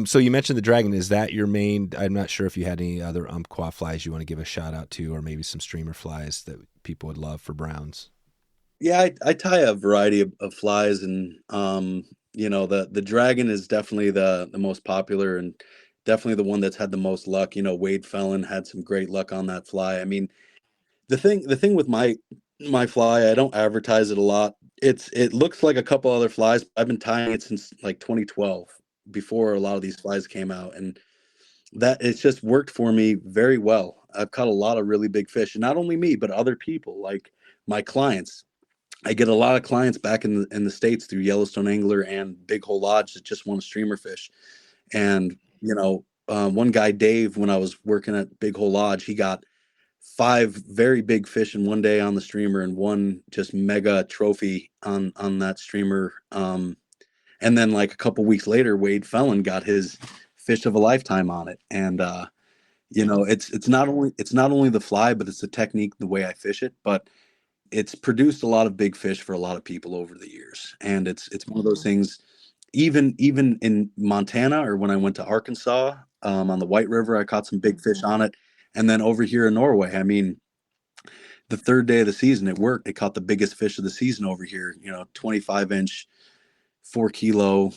So you mentioned the dragon. Is that your main? I'm not sure if you had any other Umpqua flies you want to give a shout out to, or maybe some streamer flies that people would love for browns. Yeah, I tie a variety of flies, and the dragon is definitely the most popular, and definitely the one that's had the most luck. Wade Fellon had some great luck on that fly. I mean, the thing with my fly, I don't advertise it a lot. It looks like a couple other flies. I've been tying it since like 2012, before a lot of these flies came out, and that it's just worked for me very well. I've caught a lot of really big fish, and not only me, but other people, like my clients. I get a lot of clients back in the States through Yellowstone Angler and Big Hole Lodge that just want to streamer fish. And, one guy, Dave, when I was working at Big Hole Lodge, he got 5 very big fish in one day on the streamer, and one just mega trophy on that streamer. And then, like, a couple weeks later, Wade Fellon got his fish of a lifetime on it. And, it's not only the fly, but it's the technique, the way I fish it. But it's produced a lot of big fish for a lot of people over the years. And it's one of those things, even in Montana, or when I went to Arkansas, on the White River, I caught some big fish on it. And then over here in Norway, I mean, the 3rd day of the season, it worked. It caught the biggest fish of the season over here, 25-inch, 4 kilo,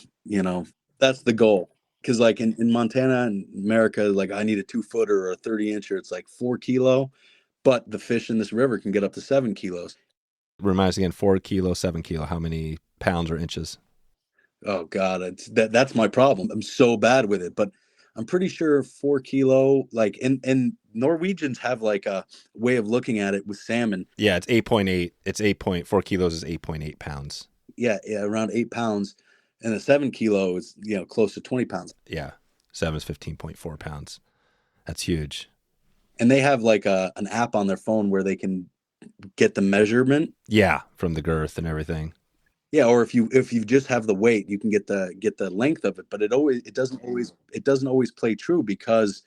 that's the goal. Because, like, in Montana and America, like, I need a 2-footer or a 30-incher. It's like 4 kilo. But the fish in this river can get up to 7 kilos. Remind us again, 4 kilo, 7 kilo. How many pounds or inches? Oh God, that's my problem. I'm so bad with it, but I'm pretty sure 4 kilo, like, and Norwegians have like a way of looking at it with salmon. Yeah, it's 8.8. It's 8.4 kilos is 8.8 pounds. Yeah, around 8 pounds. And a 7 kilo is, close to 20 pounds. Yeah. 7 is 15.4 pounds. That's huge. And they have like an app on their phone where they can get the measurement. Yeah, from the girth and everything. Yeah, or if you just have the weight, you can get the length of it. But it doesn't always play true, because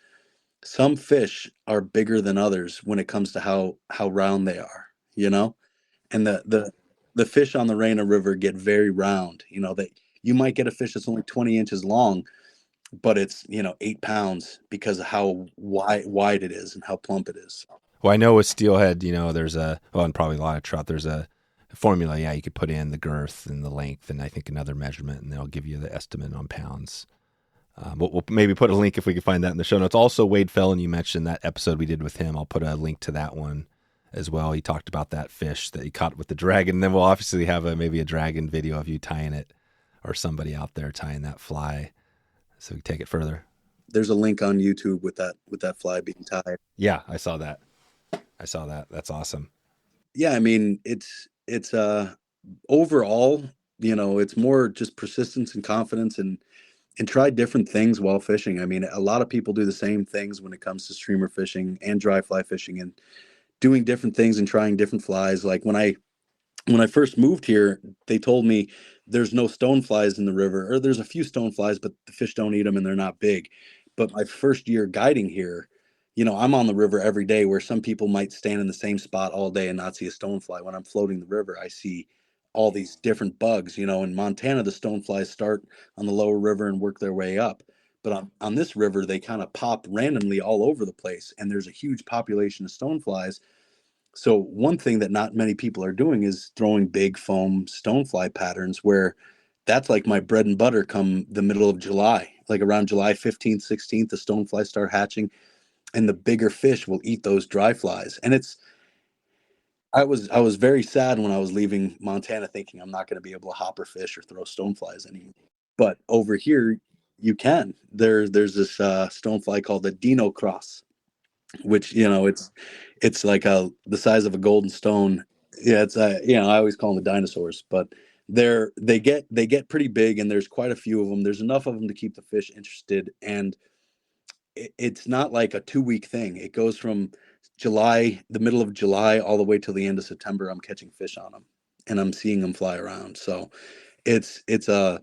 some fish are bigger than others when it comes to how round they are, And the fish on the Rena River get very round. You know, that you might get a fish that's only 20 inches long, but it's, 8 pounds because of how wide it is and how plump it is. Well, I know with steelhead, there's and probably a lot of trout, there's a formula. Yeah, you could put in the girth and the length, and I think another measurement, and they'll give you the estimate on pounds. We'll maybe put a link if we can find that in the show notes. Also, Wade Fellon, you mentioned that episode we did with him. I'll put a link to that one as well. He talked about that fish that he caught with the dragon. And then we'll obviously have maybe a dragon video of you tying it, or somebody out there tying that fly, so we can take it further. There's a link on YouTube with that fly being tied. Yeah, I saw that. That's awesome. Yeah, I mean, it's overall, it's more just persistence and confidence and try different things while fishing. I mean, a lot of people do the same things when it comes to streamer fishing and dry fly fishing, and doing different things and trying different flies. Like when I first moved here, they told me there's no stone flies in the river, or there's a few stone flies, but the fish don't eat them and they're not big. But my first year guiding here, I'm on the river every day, where some people might stand in the same spot all day and not see a stone fly. When I'm floating the river, I see all these different bugs. In Montana, the stone flies start on the lower river and work their way up. But on this river, they kind of pop randomly all over the place, and there's a huge population of stone flies. So one thing that not many people are doing is throwing big foam stonefly patterns, where that's like my bread and butter come the middle of July. Like around July 15th, 16th, the stoneflies start hatching, and the bigger fish will eat those dry flies. And I was very sad when I was leaving Montana, thinking I'm not going to be able to hopper fish or throw stoneflies anymore. But over here, you can. There's this stonefly called the Dino Cross, which it's like the size of a golden stone. Yeah, it's I always call them the dinosaurs, but they get pretty big, and there's quite a few of them. There's enough of them to keep the fish interested, and it's not like a 2-week thing. It goes from the middle of July, all the way till the end of September. I'm catching fish on them, and I'm seeing them fly around. So it's a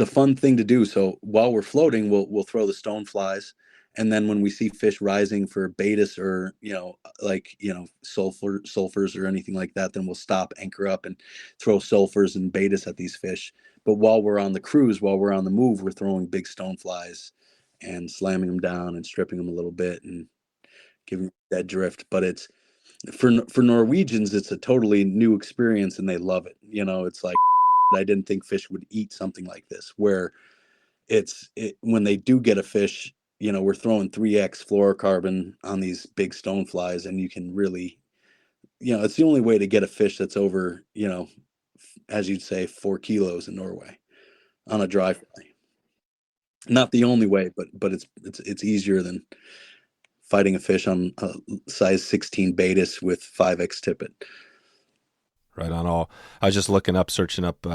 fun thing to do. So while we're floating, we'll throw the stone flies, and then when we see fish rising for baetis or sulfurs or anything like that, then we'll stop, anchor up, and throw sulfurs and baetis at these fish. But while we're on the cruise, while we're on the move, we're throwing big stone flies and slamming them down and stripping them a little bit and giving that drift. But it's for Norwegians, it's a totally new experience, and they love it. It's like, I didn't think fish would eat something like this, where when they do get a fish, we're throwing 3x fluorocarbon on these big stone flies, and you can really, it's the only way to get a fish that's over, as you'd say, 4 kilos in Norway on a dry fly. Not the only way, but it's easier than fighting a fish on a size 16 baetis with 5x tippet. Right on. I was just searching up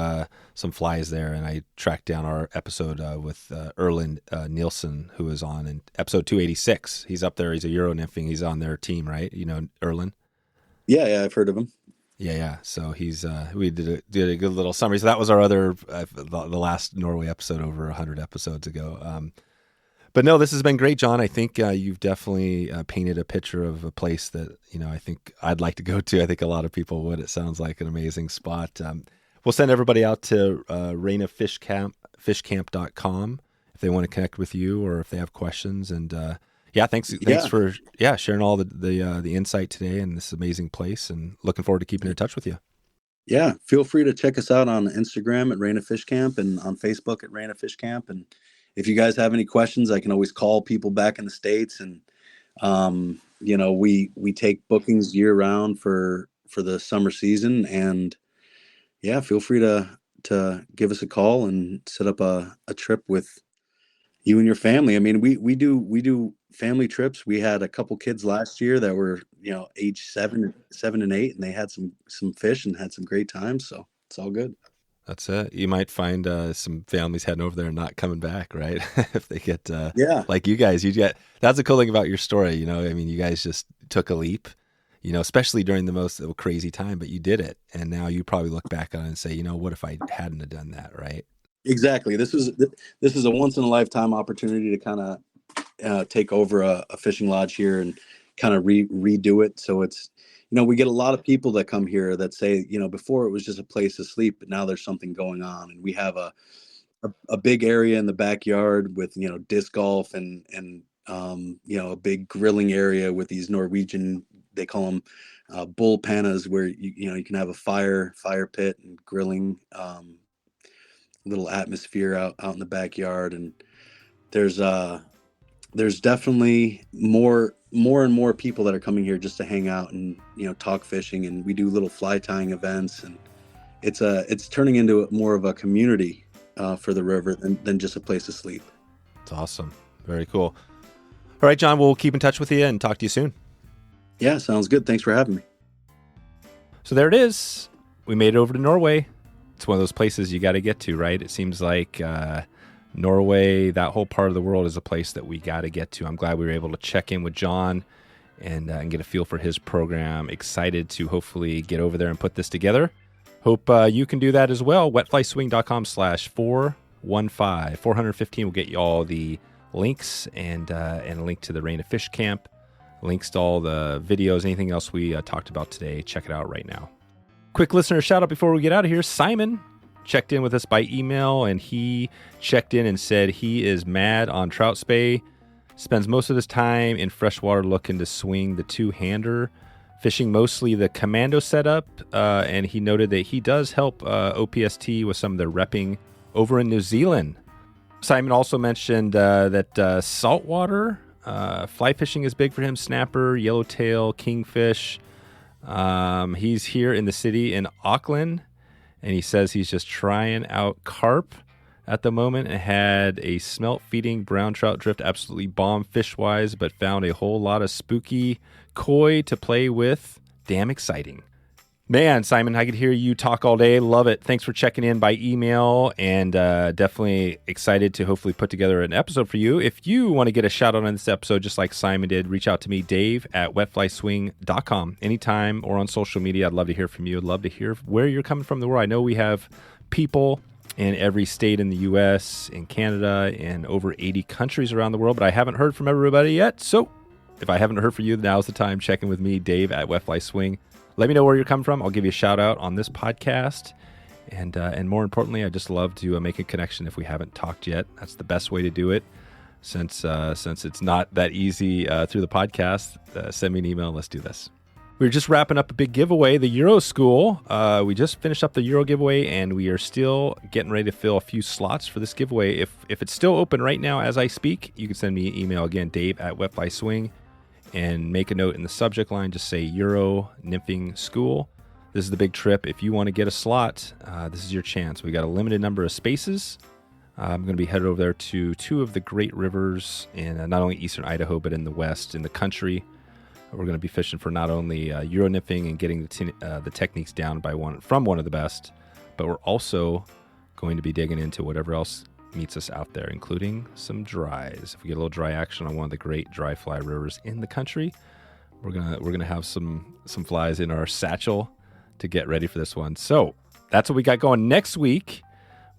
some flies there, and I tracked down our episode with Erland Nielsen, who was on in episode 286. He's up there. He's a Euro nymphing. He's on their team, right? Erland? Yeah, I've heard of him. Yeah. So he's we did a good little summary. So that was our other the last Norway episode over 100 episodes ago. But no, this has been great, John. I think you've definitely painted a picture of a place that, I think I'd like to go to. I think a lot of people would. It sounds like an amazing spot. We'll send everybody out to Rena Fish Camp, fishcamp.com, if they want to connect with you or if they have questions. And thanks for sharing all the insight today in this amazing place, and looking forward to keeping in touch with you. Yeah, feel free to check us out on Instagram at Rena Fish Camp and on Facebook at Rena Fish Camp. And if you guys have any questions, I can always call people back in the States. And, we take bookings year round for the summer season. And feel free to give us a call and set up a trip with you and your family. I mean, we do family trips. We had a couple kids last year that were, age 7 and 8, and they had some fish and had some great times. So it's all good. That's it. You might find some families heading over there and not coming back, right? If they get like you guys, that's the cool thing about your story. I mean, you guys just took a leap, especially during the most crazy time, but you did it. And now you probably look back on it and say, what if I hadn't have done that, right? Exactly. This is a once in a lifetime opportunity to kind of take over a fishing lodge here and kind of redo it. So it's, we get a lot of people that come here that say, before it was just a place to sleep, but now there's something going on. And we have a big area in the backyard with, disc golf and a big grilling area with these Norwegian, they call them bull panas, where you can have a fire pit and grilling, little atmosphere out in the backyard. And there's definitely more and more people that are coming here just to hang out and talk fishing, and we do little fly tying events, and it's turning into more of a community for the river than just a place to sleep. It's awesome. Very cool. All right, John, we'll keep in touch with you and talk to you soon. Yeah, sounds good. Thanks for having me. So there it is. We made it over to Norway. It's one of those places you got to get to, right? It seems like Norway, that whole part of the world, is a place that we got to get to. I'm glad we were able to check in with John and get a feel for his program. Excited to hopefully get over there and put this together. Hope you can do that as well. wetflyswing.com/415. 415 will get you all the links and a link to the Rena Fish Camp, links to all the videos, anything else we talked about today. Check it out right now. Quick listener shout out before we get out of here. Simon checked in with us by email, and he checked in and said he is mad on trout spay, spends most of his time in freshwater looking to swing the two-hander, fishing mostly the commando setup, and he noted that he does help OPST with some of their repping over in New Zealand. Simon also mentioned that saltwater fly fishing is big for him, snapper, yellowtail, kingfish. He's here in the city in Auckland, and he says he's just trying out carp at the moment and had a smelt feeding brown trout drift absolutely bomb fish-wise, but found a whole lot of spooky koi to play with. Damn exciting. Man, Simon, I could hear you talk all day. Love it. Thanks for checking in by email, and definitely excited to hopefully put together an episode for you. If you want to get a shout out on this episode, just like Simon did, reach out to me, Dave at wetflyswing.com. Anytime or on social media, I'd love to hear from you. I'd love to hear where you're coming from in the world. I know we have people in every state in the U.S., in Canada, and over 80 countries around the world, but I haven't heard from everybody yet. So if I haven't heard from you, now's the time. Check in with me, Dave at wetflyswing. Let me know where you're coming from. I'll give you a shout out on this podcast. And more importantly, I just love to make a connection if we haven't talked yet. That's the best way to do it. Since it's not that easy through the podcast, send me an email. Let's do this. We're just wrapping up a big giveaway, the Euro School. We just finished up the Euro giveaway, and we are still getting ready to fill a few slots for this giveaway. If it's still open right now as I speak, you can send me an email again, Dave at wetflyswing. And make a note in the subject line, just say Euro Nymphing School. This is the big trip. If you want to get a slot, this is your chance. We got a limited number of spaces. I'm going to be headed over there to two of the great rivers in not only eastern Idaho, but in the west, in the country. We're going to be fishing for not only Euro nymphing and getting the techniques down from one of the best, but we're also going to be digging into whatever else meets us out there, including some dries. If we get a little dry action on one of the great dry fly rivers in the country, we're gonna have some flies in our satchel to get ready for this one. So that's what we got going next week.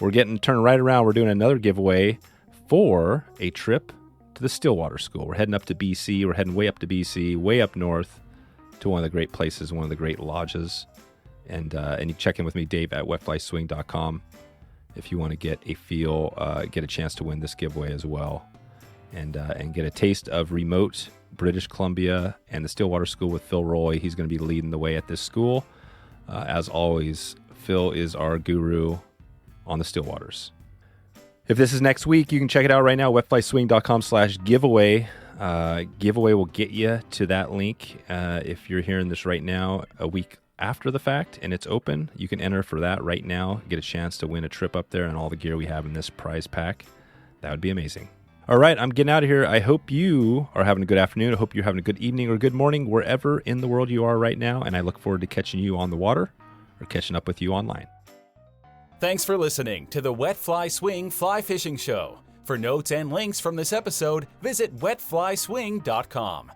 We're getting turned right around. We're doing another giveaway for a trip to the Stillwater School. We're heading up to BC. We're heading way up to BC, way up north to one of the great places, one of the great lodges. And you check in with me, Dave at wetflyswing.com. if you want to get a feel, get a chance to win this giveaway as well, and get a taste of remote British Columbia and the Stillwater School with Phil Roy. He's going to be leading the way at this school. As always, Phil is our guru on the Stillwaters. If this is next week, you can check it out right now, wetflyswing.com/giveaway. Giveaway will get you to that link. If you're hearing this right now, a week after the fact, and it's open, you can enter for that right now, get a chance to win a trip up there and all the gear we have in this prize pack. That would be amazing. All right, I'm getting out of here. I hope you are having a good afternoon. I hope you're having a good evening or good morning, wherever in the world you are right now, and I look forward to catching you on the water or catching up with you online. Thanks for listening to the Wet Fly Swing Fly Fishing Show. For notes and links from this episode, visit wetflyswing.com.